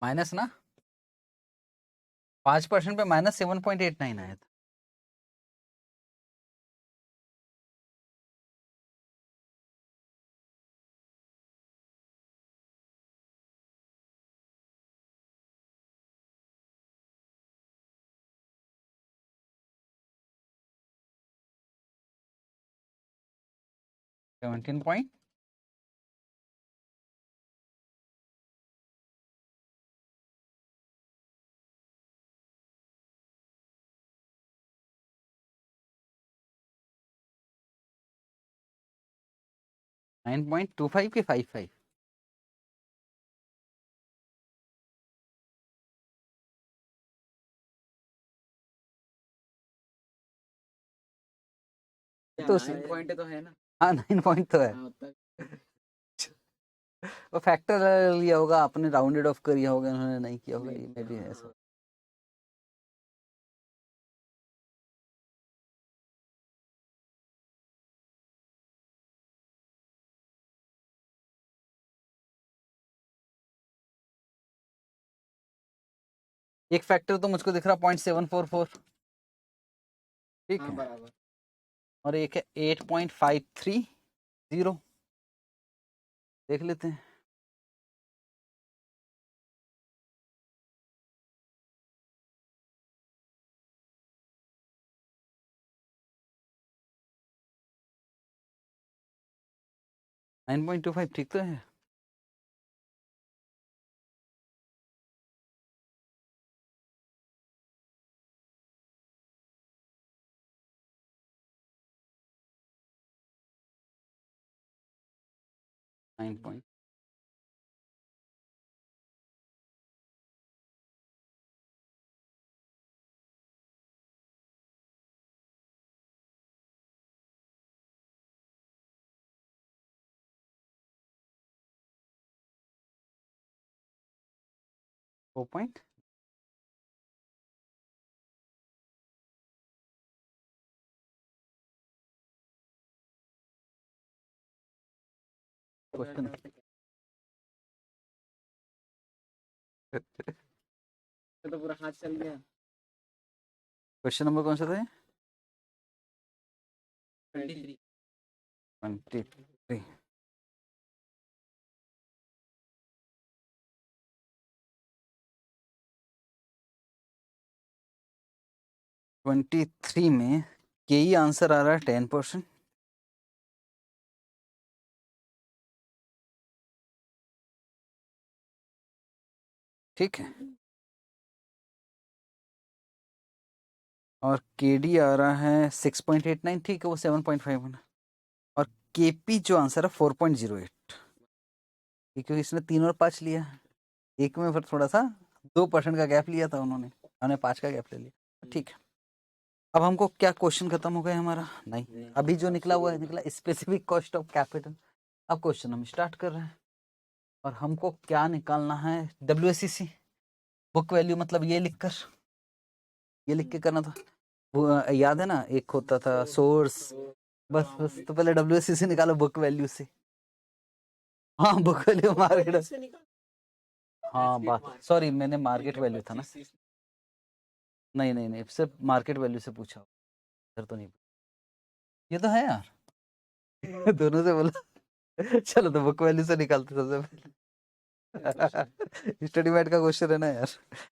माइनस ना, 5% पे -7.89 आया था। सेवनटीन पॉइंट 9.25 की 55। तो 9 पॉइंट तो है ना। हाँ 9 पॉइंट तो है, हाँ उतना वो फैक्टर लिया होगा आपने, राउंडेड ऑफ किया होगा उन्होंने, नहीं किया होगा, ये में भी है ऐसा। एक फैक्टर तो मुझको दिख रहा 0.744, ठीक हाँ है, बराबर। और एक है 8.530, देख लेते हैं। नाइन 9.25 ठीक तो है। Nine point four point question तो पूरा हाथ चल गया। क्वेश्चन नंबर कौन सा था? 23। 23। 23 में के ही आंसर आ रहा है 10%। ठीक है, और के डी आ रहा है 6.89, ठीक है, वो 7.5 होना। और के पी जो आंसर है 4.08, क्योंकि इसने 3 और 5 लिया, एक में फिर थोड़ा सा 2% का गैप लिया था उन्होंने, हमने 5 का गैप ले लिया। ठीक है, अब हमको क्या क्वेश्चन खत्म हो गया हमारा? नहीं, अभी जो निकला हुआ है निकला स्पेसिफिक कॉस्ट ऑफ कैपिटल। अब क्वेश्चन हम स्टार्ट कर रहे हैं, और हमको क्या निकालना है? WACC, बुक वैल्यू, मतलब ये लिखकर, ये लिख के करना था। वो याद है ना, एक होता था सोर्स, बस बस, तो पहले WACC निकालो बुक वैल्यू से। हाँ, बुक वैल्यू मार्केट, हाँ बात, सॉरी मैंने मार्केट वैल्यू था ना। नहीं नहीं नहीं, सिर्फ मार्केट वैल्यू से पूछा, इधर तो नहीं। ये तो है यार। दोनों से बोला। चलो तो बुक वैल्यू से निकालते सबसे पहले। स्टडी मैट का क्वेश्चन है ना यार,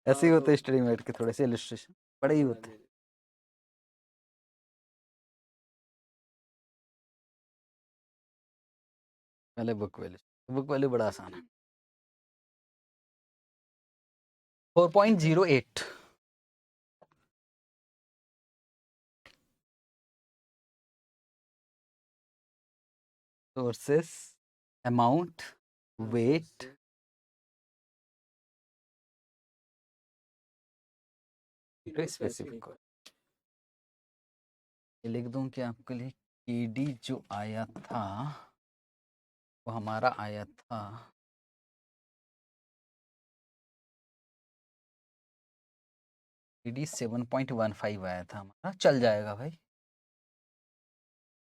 ऐसे ही होते स्टडी मैट के थोड़े से इलिस्ट्रेशन बड़े ही होते हैं। पहले बुक वैल्यू बड़ा आसान है। 4.08 सोर्सेस, अमाउंट, वेट, स्पेसिफिक। ये लिख दूं कि आपके लिए केडी जो आया था वो हमारा आया था केडी 7.15 आया था हमारा, चल जाएगा भाई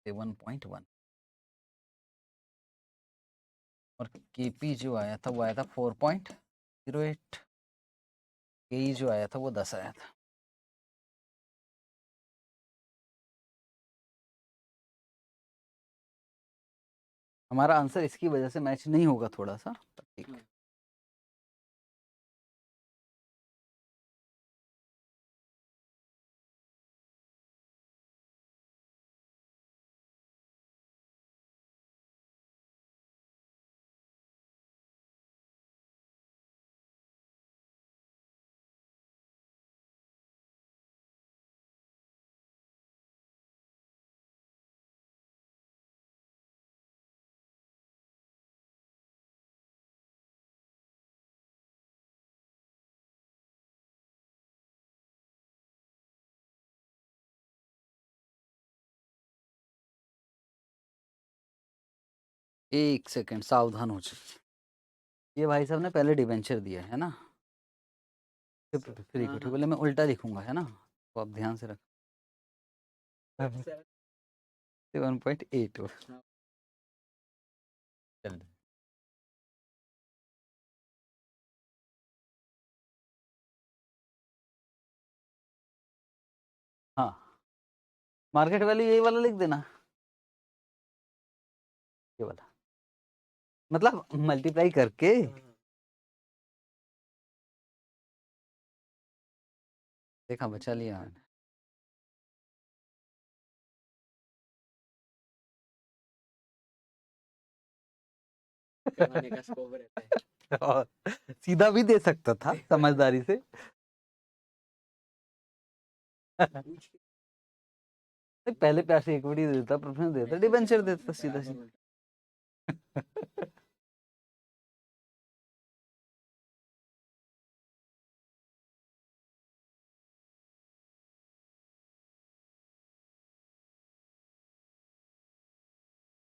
7.1। और केपी जो आया था वो आया था 4.08। केई जो आया था वो 10 आया था। हमारा आंसर इसकी वजह से मैच नहीं होगा थोड़ा सा, ठीक है। एक सेकंड, सावधान हो जाइए। ये भाई साहब ने पहले डिवेंचर दिया है ना, फिर इक्विटी, बोले मैं उल्टा लिखूंगा है ना, तो आप ध्यान से रख। 7.8 चल मार्केट वैल्यू यही वाला लिख देना, ये वाला, मतलब मल्टीप्लाई करके। देखा, बचा लिया मैंने। कमाने का स्कोप रहता है। और सीधा भी दे सकता था समझदारी से। पूछ के पहले पैसे इक्विटी देता, प्रेफरेंस देता, डिबेंचर देता सीधा सीधा।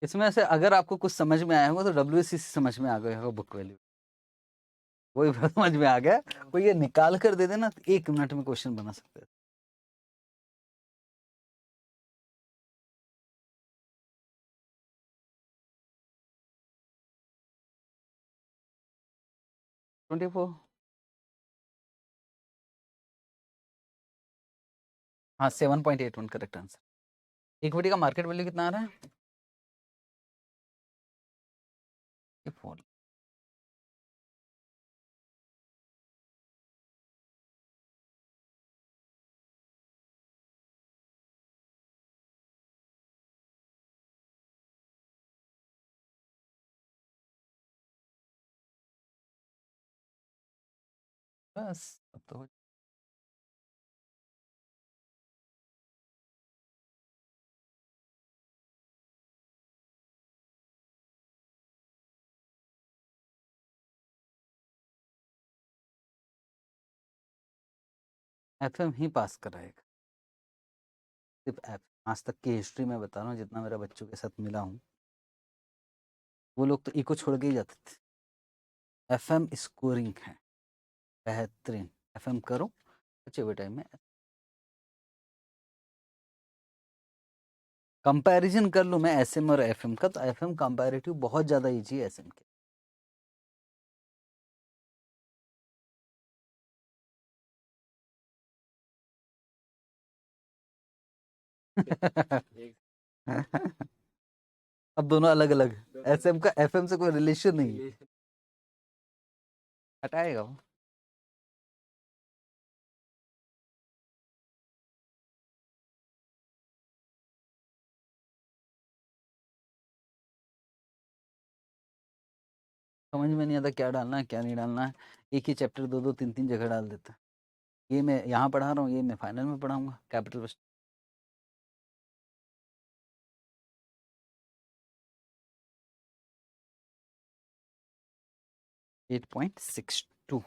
इसमें से अगर आपको कुछ समझ में आया होगा तो WCC समझ में आ गया होगा, बुक वैल्यू वही समझ में आ गया। कोई ये निकाल कर दे देना, 1 मिनट में क्वेश्चन बना सकते हैं। ट्वेंटी फोर, हाँ 7.81 करेक्ट आंसर। इक्विटी का मार्केट वैल्यू कितना आ रहा है? 4। बस अब तो FM ही पास कराएगा, सिर्फ एफ। आज तक की हिस्ट्री में बता रहा हूँ, जितना मेरा बच्चों के साथ मिला हूँ, वो लोग तो इको छोड़ के ही जाते थे। FM स्कोरिंग है बेहतरीन। FM करो बच्चे हुए टाइम में। कंपैरिजन कर लूँ मैं SM और FM का, तो FM कंपैरेटिव बहुत ज़्यादा ईजी है SM के। अब दोनों अलग अलग, SM का FM से कोई रिलेशन नहीं है, हटाएगा वो। समझ में नहीं आता क्या डालना है क्या नहीं डालना है। एक ही चैप्टर 2-2 3-3 जगह डाल देता है। ये मैं यहाँ पढ़ा रहा हूँ, ये मैं फाइनल में पढ़ाऊंगा कैपिटल। 8.62,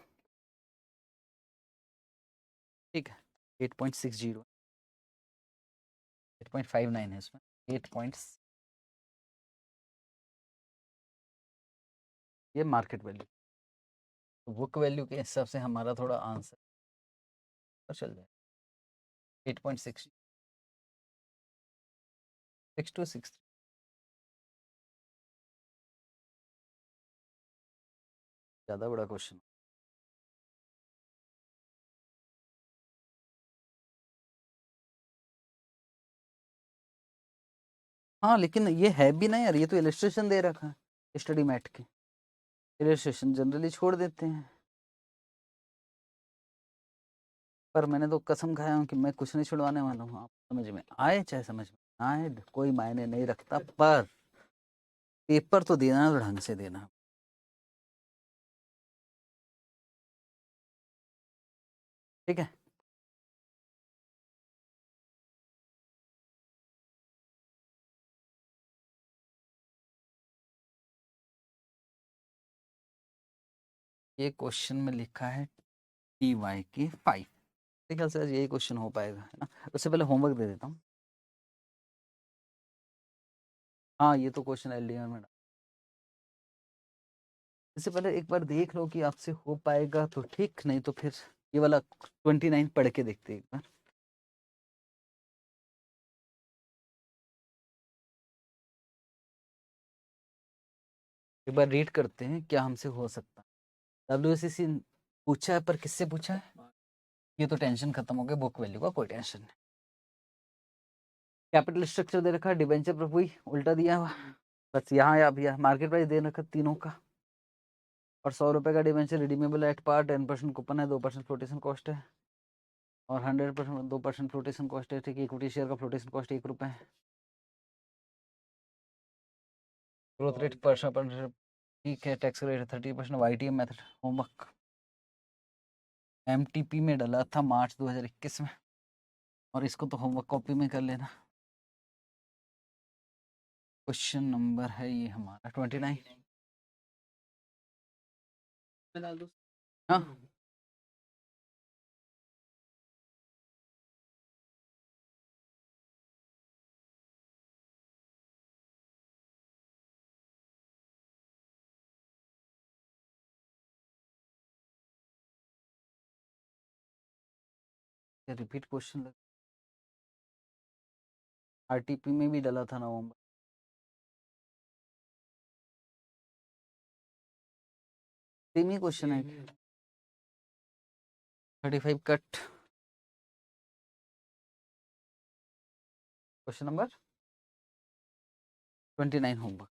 ठीक है। 8.60, 8.59 है इसमें। 8 ये मार्केट वैल्यू, तो बुक वैल्यू के हिसाब से हमारा थोड़ा आंसर चल जाए। 8.6, 6 ज़्यादा बड़ा क्वेश्चन। हाँ लेकिन ये है भी ना यार, ये तो इलस्ट्रेशन दे रखा है स्टडी मैट के। इलस्ट्रेशन जनरली छोड़ देते हैं, पर मैंने तो कसम खाया हूँ कि मैं कुछ नहीं छुड़वाने वाला हूँ। आप समझ में आए चाहे समझ में ना आए, कोई मायने नहीं रखता, पर पेपर तो देना तो ढंग से देना। ठीक है। ये क्वेश्चन में लिखा है TY के 5। ठीक है सर, यही क्वेश्चन हो पाएगा, है ना। उससे पहले होमवर्क दे देता हूँ। हाँ ये तो क्वेश्चन LDR में। इससे पहले एक बार देख लो कि आपसे हो पाएगा तो ठीक, नहीं तो फिर ये वाला 29 पढ़ के देखते हैं एक बार। एक बार रीड करते हैं क्या हमसे हो सकता है। WCC पूछा है, पर किससे पूछा है? ये तो टेंशन खत्म हो गया, बुक वैल्यू का कोई टेंशन नहीं। कैपिटल स्ट्रक्चर दे रखा है, डिबेंचर पर हुई उल्टा दिया हुआ, बस यहाँ या भैया मार्केट प्राइस दे रखा तीनों का, और 100 रुपए का debenture redeemable at par, 10% coupon है, 2% फ्लोटेशन कॉस्ट है, और 100% 2% फ्लोटेशन कॉस्ट है। ठीक है, इक्विटी शेयर का फ्लोटेशन कॉस्ट 1 रुपये है। ग्रोथ रेट पर ठीक है, tax rate 30%, YTM method homework MTP में डाला था मार्च 2021 में, और इसको तो होमवर्क कॉपी में कर लेना। क्वेश्चन नंबर है ये हमारा 29। मैं डाल दूँ? हाँ रिपीट क्वेश्चन लग, RTP में भी डाला था नवंबर। सेम ही क्वेश्चन है, 35 cut. Question number 29 homework,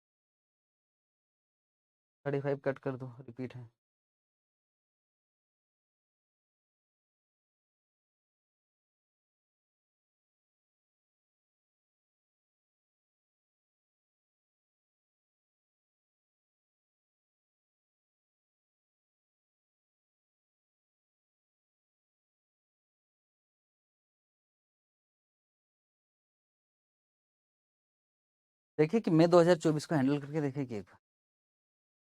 35 cut कर दो, रिपीट है। देखिए कि मई 2024 को हैंडल करके देखिए कि एक बार,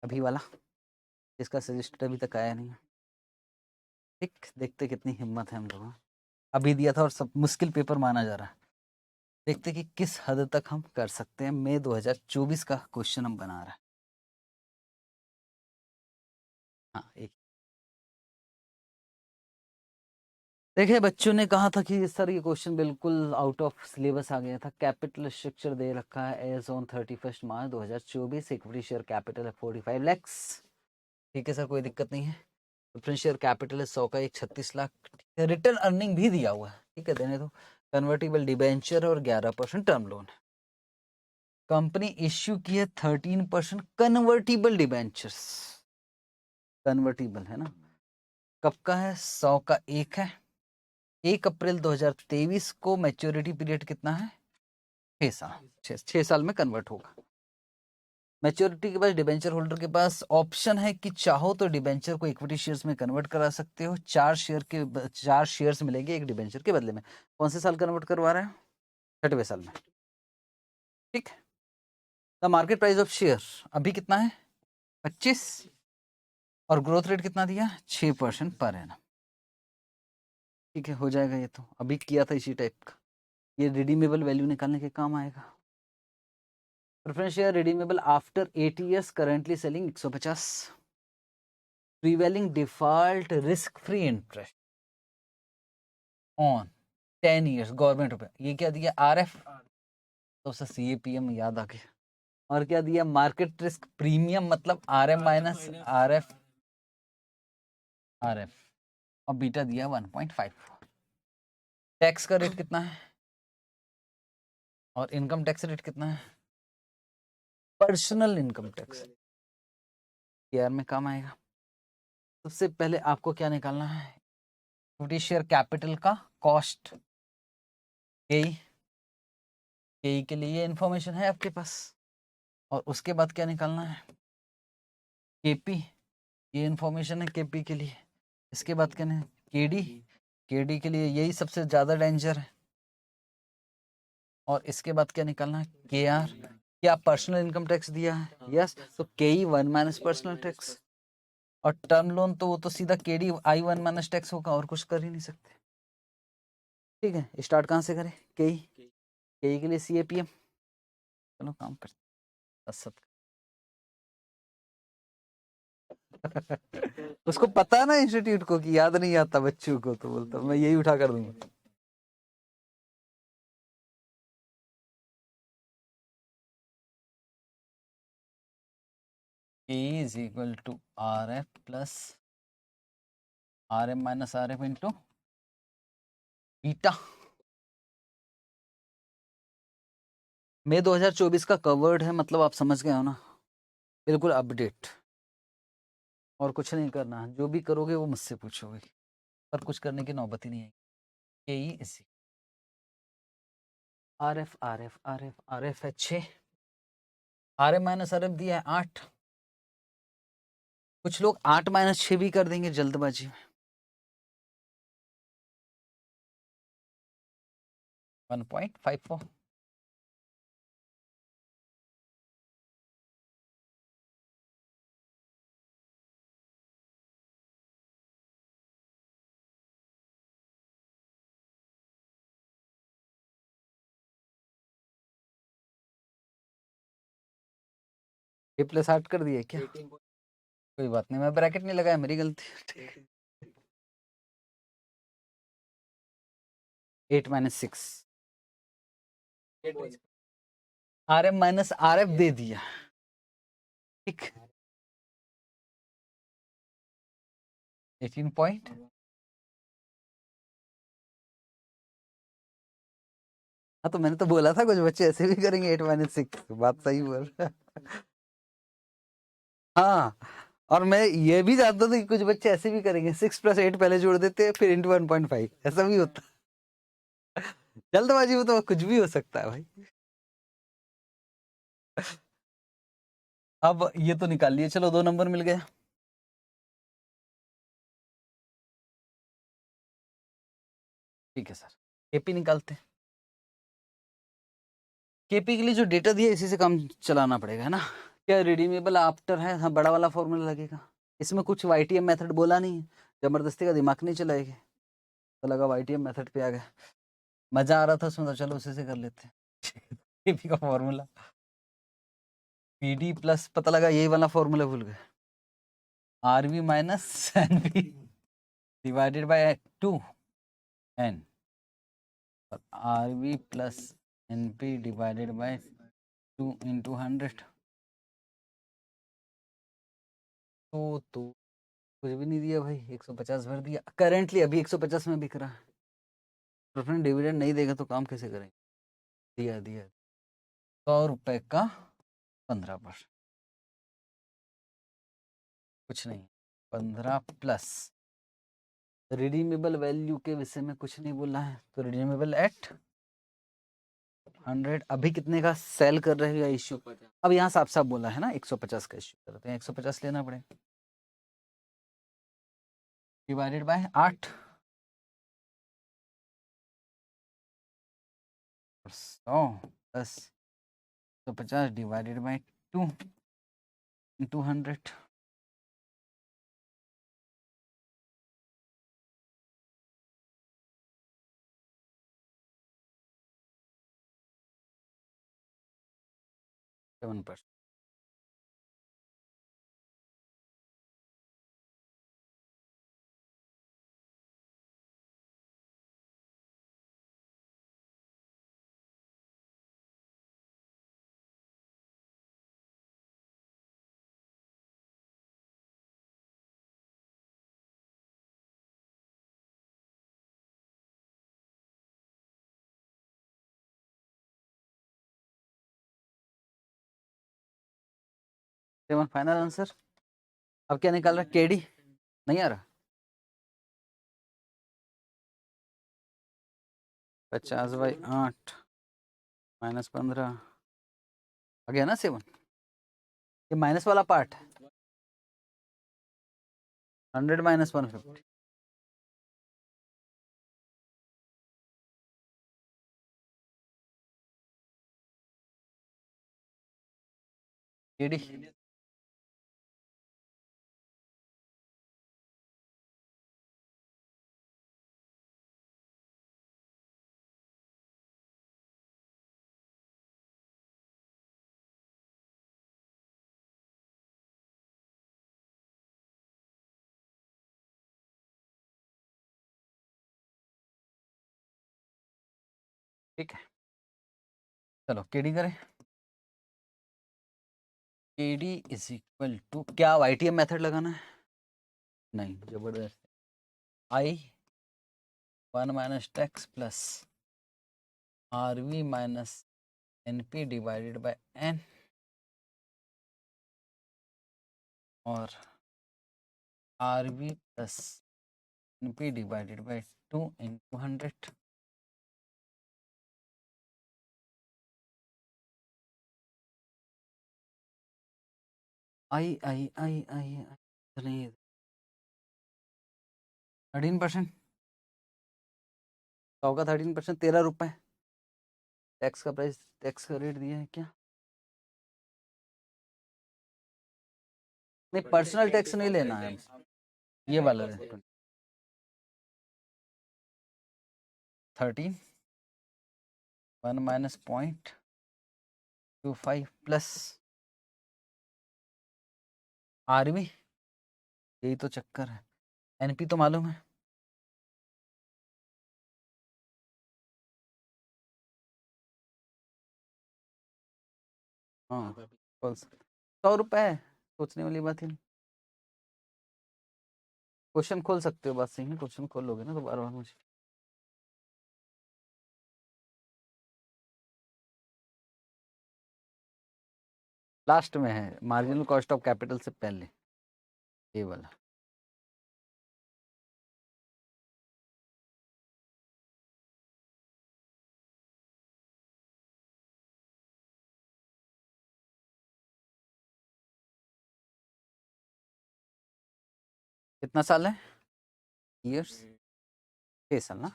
अभी वाला इसका सजेस्ट अभी तक आया नहीं है। ठीक, देखते कितनी हिम्मत है हम लोगों, अभी दिया था और सब मुश्किल पेपर माना जा रहा है। देखते कि किस हद तक हम कर सकते हैं। मई 2024 का क्वेश्चन हम बना रहे हैं। हाँ एक देखिए, बच्चों ने कहा था कि सर ये क्वेश्चन बिल्कुल आउट ऑफ सिलेबस आ गया था। कैपिटल स्ट्रक्चर दे रखा है as on 31 March 2024, equity share capital है 45 लैक्स। ठीक है सर, कोई दिक्कत नहीं है। प्रेफरेंस शेयर कैपिटल है 100 का, एक 36 लाख। रिटर्न अर्निंग भी दिया हुआ है, ठीक है, देने दो। कन्वर्टिबल डिबेंचर और 11% टर्म लोन। कंपनी इश्यू की है 13% कन्वर्टिबल डिबेंचर्स, कन्वर्टिबल है ना। कब का है? 100 का एक है, 1 अप्रैल 2023 को। मैच्योरिटी पीरियड कितना है? 6 साल। 6 साल में कन्वर्ट होगा। मैच्योरिटी के बाद डिबेंचर होल्डर के पास ऑप्शन है कि चाहो तो डिबेंचर को इक्विटी शेयर्स में कन्वर्ट करा सकते हो। 4 शेयर्स मिलेंगे एक डिबेंचर के बदले में। कौन से साल कन्वर्ट करवा रहे हैं? 6वें साल में। ठीक, the market price of share अभी कितना है? 25, और ग्रोथ रेट कितना दिया? 6% पर एनम। ठीक है, हो जाएगा। ये तो अभी किया था इसी टाइप का, ये रिडीमेबल वैल्यू निकालने के काम आएगा। Preference share redeemable after 8 years, currently selling 150। Prevailing default risk free interest on 10 years government रुपए। ये क्या दिया? RF, तो उससे CAPM याद आ गया। और क्या दिया? मार्केट रिस्क प्रीमियम, मतलब RM माइनस RF, और बीटा दिया 1.5। टैक्स का रेट कितना है और इनकम टैक्स रेट कितना है? पर्सनल इनकम टैक्स यार में काम आएगा। सबसे पहले आपको क्या निकालना है? इक्विटी शेयर कैपिटल का कॉस्ट, के के लिए ये इन्फॉर्मेशन है आपके पास। और उसके बाद क्या निकालना है? KP, ये इन्फॉर्मेशन है KP के लिए। इसके बाद क्या है? KD के लिए यही सबसे ज्यादा डेंजर है। और इसके बाद क्या निकालना है? KR, क्या पर्सनल इनकम टैक्स दिया है? यस, तो KE 1 माइनस पर्सनल टैक्स। और टर्म लोन तो वो तो सीधा KD I1 माइनस टैक्स होगा, और कुछ कर ही नहीं सकते। ठीक है, स्टार्ट कहाँ से करें? KE के लिए CAPM। चलो काम करते उसको पता है ना इंस्टीट्यूट को कि याद नहीं आता बच्चों को, तो बोलता मैं यही उठा कर दूंगा। K is equal to RF plus RM minus RF into बीटा। मई 2024 का कवर्ड है, मतलब आप समझ गए हो ना, बिल्कुल अपडेट। और कुछ नहीं करना, जो भी करोगे वो मुझसे पूछोगे, पर कुछ करने की नौबत ही नहीं है। यही इसी आर एफ है 6, RM माइनस RF दिया है 8। कुछ लोग 8 माइनस 6 भी कर देंगे जल्दबाजी में। 1.54। ये प्लस 8 कर दिए क्या? 18 कोई बात नहीं, मैं ब्रैकेट नहीं लगाया, मेरी गलती। 8 माइनस 6 RM माइनस RF दे दिया, ठीक। 18 पॉइंट। हाँ तो मैंने तो बोला था कुछ बच्चे ऐसे भी करेंगे 8 माइनस 6, बात सही बोल रहा है। हाँ, और मैं ये भी जानता था कि कुछ बच्चे ऐसे भी करेंगे, 6 प्लस 8 पहले जोड़ देते हैं, फिर इंटू 1.5, ऐसा भी होता है। जल्दबाजी में तो कुछ भी हो सकता है भाई। अब ये तो निकाल लिए, चलो 2 नंबर मिल गया। ठीक है सर, केपी निकालते हैं। केपी के लिए जो डेटा दिया इसी से काम चलाना पड़ेगा, है ना। क्या रिडीमेबल आफ्टर है, हाँ बड़ा वाला फॉर्मूला लगेगा। इसमें कुछ YTM मेथड बोला नहीं है, जबरदस्ती का दिमाग नहीं चलाएगी, तो लगा YTM मेथड पे आ गया। मजा आ रहा था उसमें, तो चलो उसी से कर लेते हैं। केपी का फॉर्मूला PD प्लस, पता लगा यही वाला फॉर्मूला भूल गए, RV minus NP divided by 2N, और RV plus NP divided by 2 into 100। तो कुछ भी नहीं दिया भाई, 150 भर दिया। करेंटली अभी 150 में बिक रहा है, प्रेफरेंस डिविडेंड नहीं देगा तो काम कैसे करेंगे। दिया दिया 100 रुपए का 15%, कुछ नहीं। 15 प्लस रिडीमेबल वैल्यू के विषय में कुछ नहीं बोला है, तो रिडीमेबल एट 100। अभी कितने का सेल कर रहे हैं इश्यू? अब यहाँ साफ साफ बोला है ना 150 का इश्यू करते हैं, 150 लेना पड़ेगा, divided by 8, 100 plus 150 divided by 2 into 100। Seven percent. Seven final answer. अब क्या निकाल रहा है, केडी नहीं आ रहा। 50/8 माइनस 15 आ गया ना 7। ये माइनस वाला पार्ट 100 माइनस 150। केडी ठीक है, चलो केडी करें। केडी इज इक्वल टू, क्या YTM मेथड लगाना है? नहीं, जबरदस्त। I 1 minus tax plus RV minus NP divided by N और RV plus NP divided by 2 into 100 आई 13%। 100 का 13% 13 रुपए। टैक्स का प्राइस, टैक्स का रेट दिया है क्या? नहीं, पर्सनल टैक्स नहीं लेना है, ये वाला है 13 1 माइनस 0.25 प्लस RV, यही तो चक्कर है। NP तो मालूम है, हाँ खोल सकते। 100 रुपए है, सोचने वाली बात ही नहीं। क्वेश्चन खोल सकते हो, बात सही है, क्वेश्चन खोल लोगे ना तो बार बार मुझे लास्ट में है, मार्जिनल कॉस्ट ऑफ कैपिटल से पहले ये वाला। कितना साल है? ईयर्स 6 साल ना।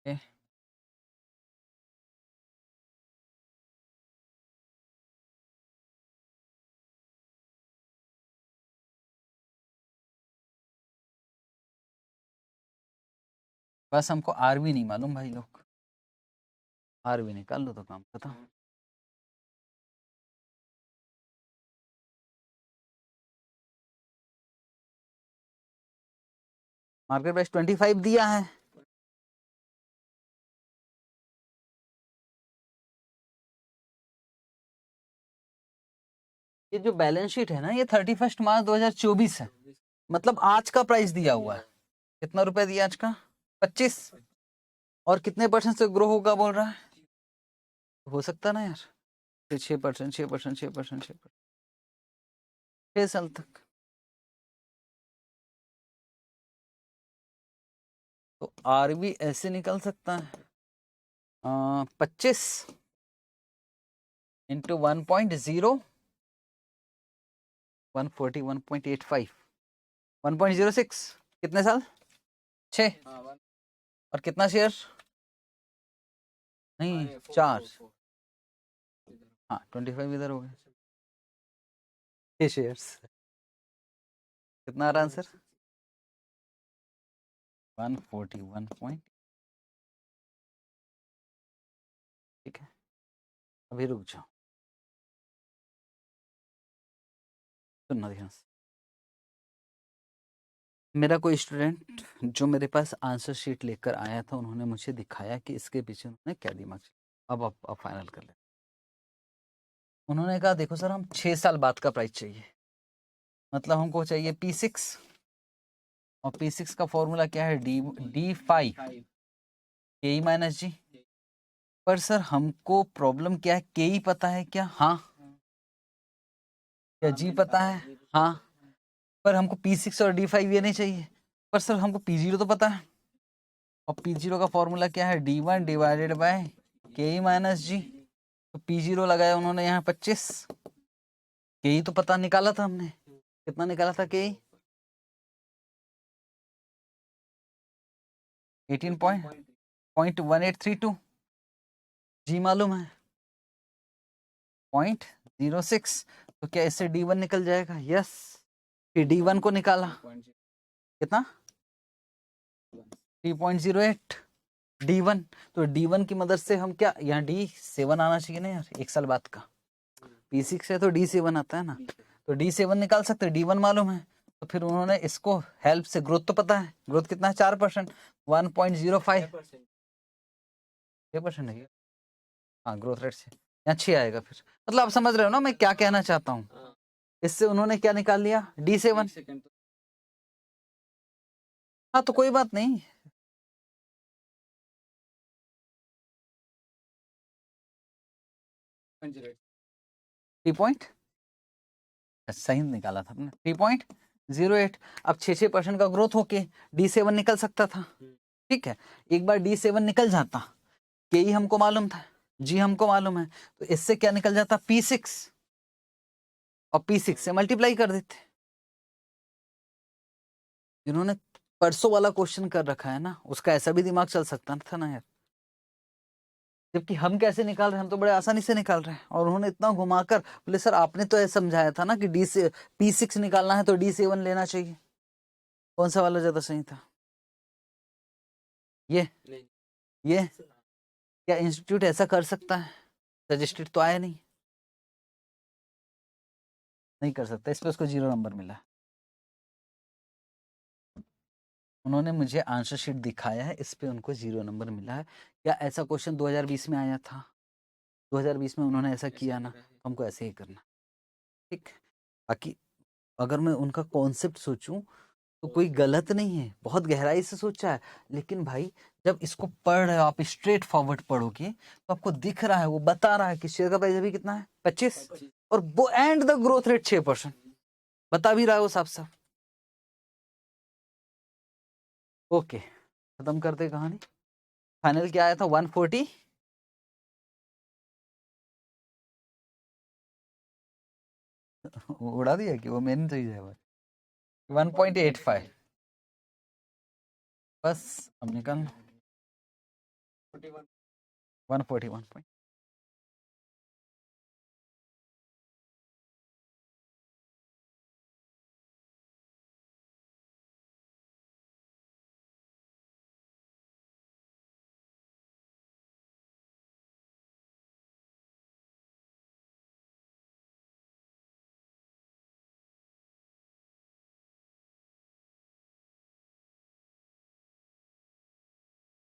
ए, बस हमको RV नहीं मालूम भाई लोग, RV निकाल लो तो काम खत्म। मार्केट प्राइस 25 दिया है, ये जो बैलेंस शीट है ना ये 31 मार्च 2024 है, मतलब आज का प्राइस दिया हुआ है। कितना रुपए दिया आज का? 25, और कितने परसेंट से ग्रो होगा बोल रहा है? हो सकता ना यार, 6%, 6%, 6%, 6%, 6 साल तक। तो RV ऐसे निकल सकता है 25 इंटू 1.0 140 1.85 1.06, कितने साल? 6, और कितना शेयर? नहीं 4, हाँ 25 इधर हो गए, 6 शेयर्स। कितना आ रहा आंसर? 141 पॉइंट। ठीक है, अभी रुक जाओ, सुनना ध्यान से। मेरा कोई स्टूडेंट जो मेरे पास आंसर शीट लेकर आया था, उन्होंने मुझे दिखाया कि इसके पीछे उन्होंने क्या दिमाग चलाया। अब आप फाइनल कर ले। उन्होंने कहा देखो सर, हम 6 साल बाद का प्राइस चाहिए, मतलब हमको चाहिए P6, और P6 का फॉर्मूला क्या है? D5 के माइनस जी। पर सर हमको प्रॉब्लम क्या है, के पता है क्या? हाँ। क्या जी पता है? हाँ। पर हमको P6 और D5 ये नहीं चाहिए। पर सर हमको P0 तो पता है, और P0 का फॉर्मूला क्या है? D1 डिवाइडेड बाय के माइनस जी। तो P0 लगाया उन्होंने यहाँ 25, के तो पता निकाला था हमने, कितना निकाला था के? 18.1832। जी मालूम है 0.06, तो क्या इससे D1 निकल जाएगा? यस। फिर D1 को निकाला, कितना? 3.08 D1। तो D1 की मदद से हम क्या, यहाँ D7 आना चाहिए ना यार, 1 साल बाद का। P6 है तो D7 आता है ना, तो D7 निकाल सकते हैं, D1 मालूम है। तो फिर उन्होंने इसको हेल्प से, ग्रोथ तो पता है, ग्रोथ कितना है? 4%, 1.05 6% है, हाँ ग्रोथ रेट से यहाँ 6 आएगा। फिर मतलब आप समझ रहे हो ना मैं क्या कहना चाहता हूँ? इससे उन्होंने क्या निकाल लिया? D7। हाँ तो कोई बात नहीं, 3 सही निकाला था आपने 3.08। अब 6% का ग्रोथ होके D7 निकल सकता था, ठीक है। एक बार D7 निकल जाता, के हमको मालूम था, जी हमको मालूम है, तो इससे क्या निकल जाता P6 और P6 से मल्टीप्लाई कर देते। इन्होंने परसों वाला क्वेश्चन कर रखा है ना, उसका ऐसा भी दिमाग चल सकता था ना यार। जबकि हम कैसे निकाल रहे हैं, हम तो बड़े आसानी से निकाल रहे हैं, और उन्होंने इतना घुमाकर बोले सर आपने तो ऐसा समझाया था ना कि P6 निकालना है तो D7 लेना चाहिए। कौन सा वाला ज्यादा सही था? ये क्या इंस्टीट्यूट ऐसा कर सकता है? सजेस्टेड तो आया नहीं, नहीं कर सकता, इस पे उसको 0 नंबर मिला। उन्होंने मुझे आंसर शीट दिखाया है, इस पे उनको 0 नंबर मिला है। क्या ऐसा क्वेश्चन 2020 में आया था? 2020 में उन्होंने ऐसा किया ना, तो हमको ऐसे ही करना, ठीक। बाकी अगर मैं उनका कॉन्सेप्ट सोचूं तो कोई गलत नहीं है, बहुत गहराई से सोचा है, लेकिन भाई जब इसको पढ़ रहे हो आप, स्ट्रेट फॉरवर्ड पढ़ोगे तो आपको दिख रहा है, वो बता रहा है कि शेयर का प्राइस अभी कितना है 25, और वो एंड द ग्रोथ रेट 6%, बता भी रहा है वो साफ साफ। ओके, खत्म करते कहानी। फाइनल क्या आया था? 140, उड़ा दिया कि वो मेन सही है। 1.85 बस, अब निकल 141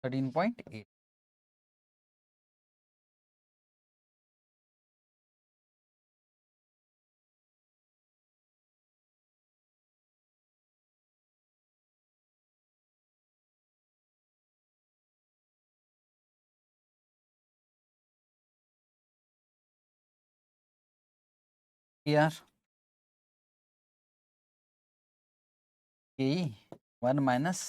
13.8। यार यही 1 minus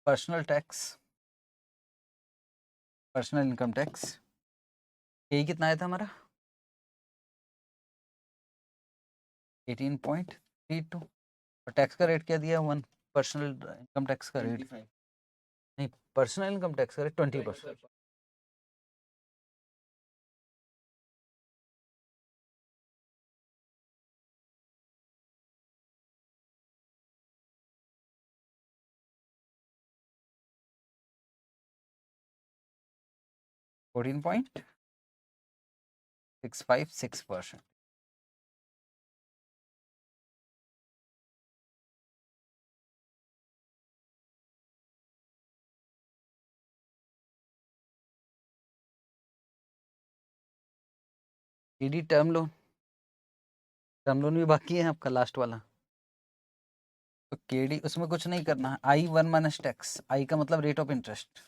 personal tax, personal income tax, यही कितना आया था हमारा? 18.32। और टैक्स का रेट क्या दिया? 1 पर्सनल इनकम टैक्स का रेट, नहीं पर्सनल इनकम टैक्स का rate 20%। $14.656%। ED term loan, term loan भी बाकी है आपका लास्ट वाला। तो केडी उसमें कुछ नहीं करना है, आई 1 माइनस टैक्स, आई का मतलब रेट ऑफ इंटरेस्ट।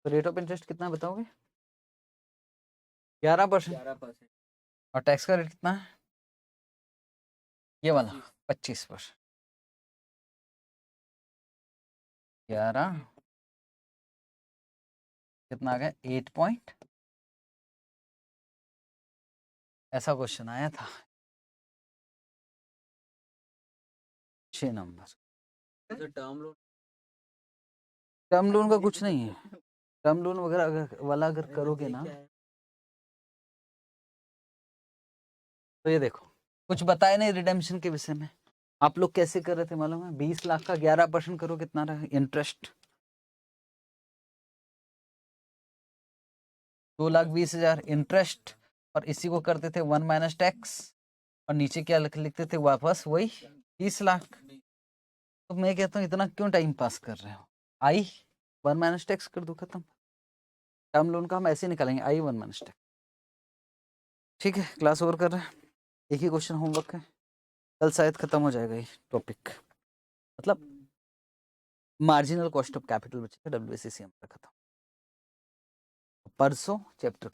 तो रेट ऑफ इंटरेस्ट कितना बताओगे? 11%। और टैक्स का रेट कितना है? ये वाला 25%। 11 कितना आ गया? 8 पॉइंट, ऐसा क्वेश्चन आया था 6 नंबर। टर्म लोन का कुछ नहीं है, टर्म लोन वगैरह वाला अगर करोगे ना, तो ये देखो कुछ बताया नहीं रिडेम्पशन के विषय में। आप लोग कैसे कर रहे थे मालूम है? 20 लाख का 11% करो, कितना रहा इंटरेस्ट? 2,20,000 इंटरेस्ट, और इसी को करते थे 1 माइनस टैक्स, और नीचे क्या लिखते थे? वापस वही 30 लाख। तो मैं कहता हूँ इतना क्यों टाइम पास कर रहे हो? आई 1 माइनस टैक्स कर दो, खत्म। टर्म लोन का हम ऐसे निकालेंगे, आई 1 माइनस टैक्स। ठीक है, क्लास ओवर कर रहे हैं। एक ही क्वेश्चन होमवर्क है, कल शायद खत्म हो जाएगा ये टॉपिक, मतलब मार्जिनल कॉस्ट ऑफ कैपिटल बचेगा, WBCC हमारा खत्म, परसों चैप्टर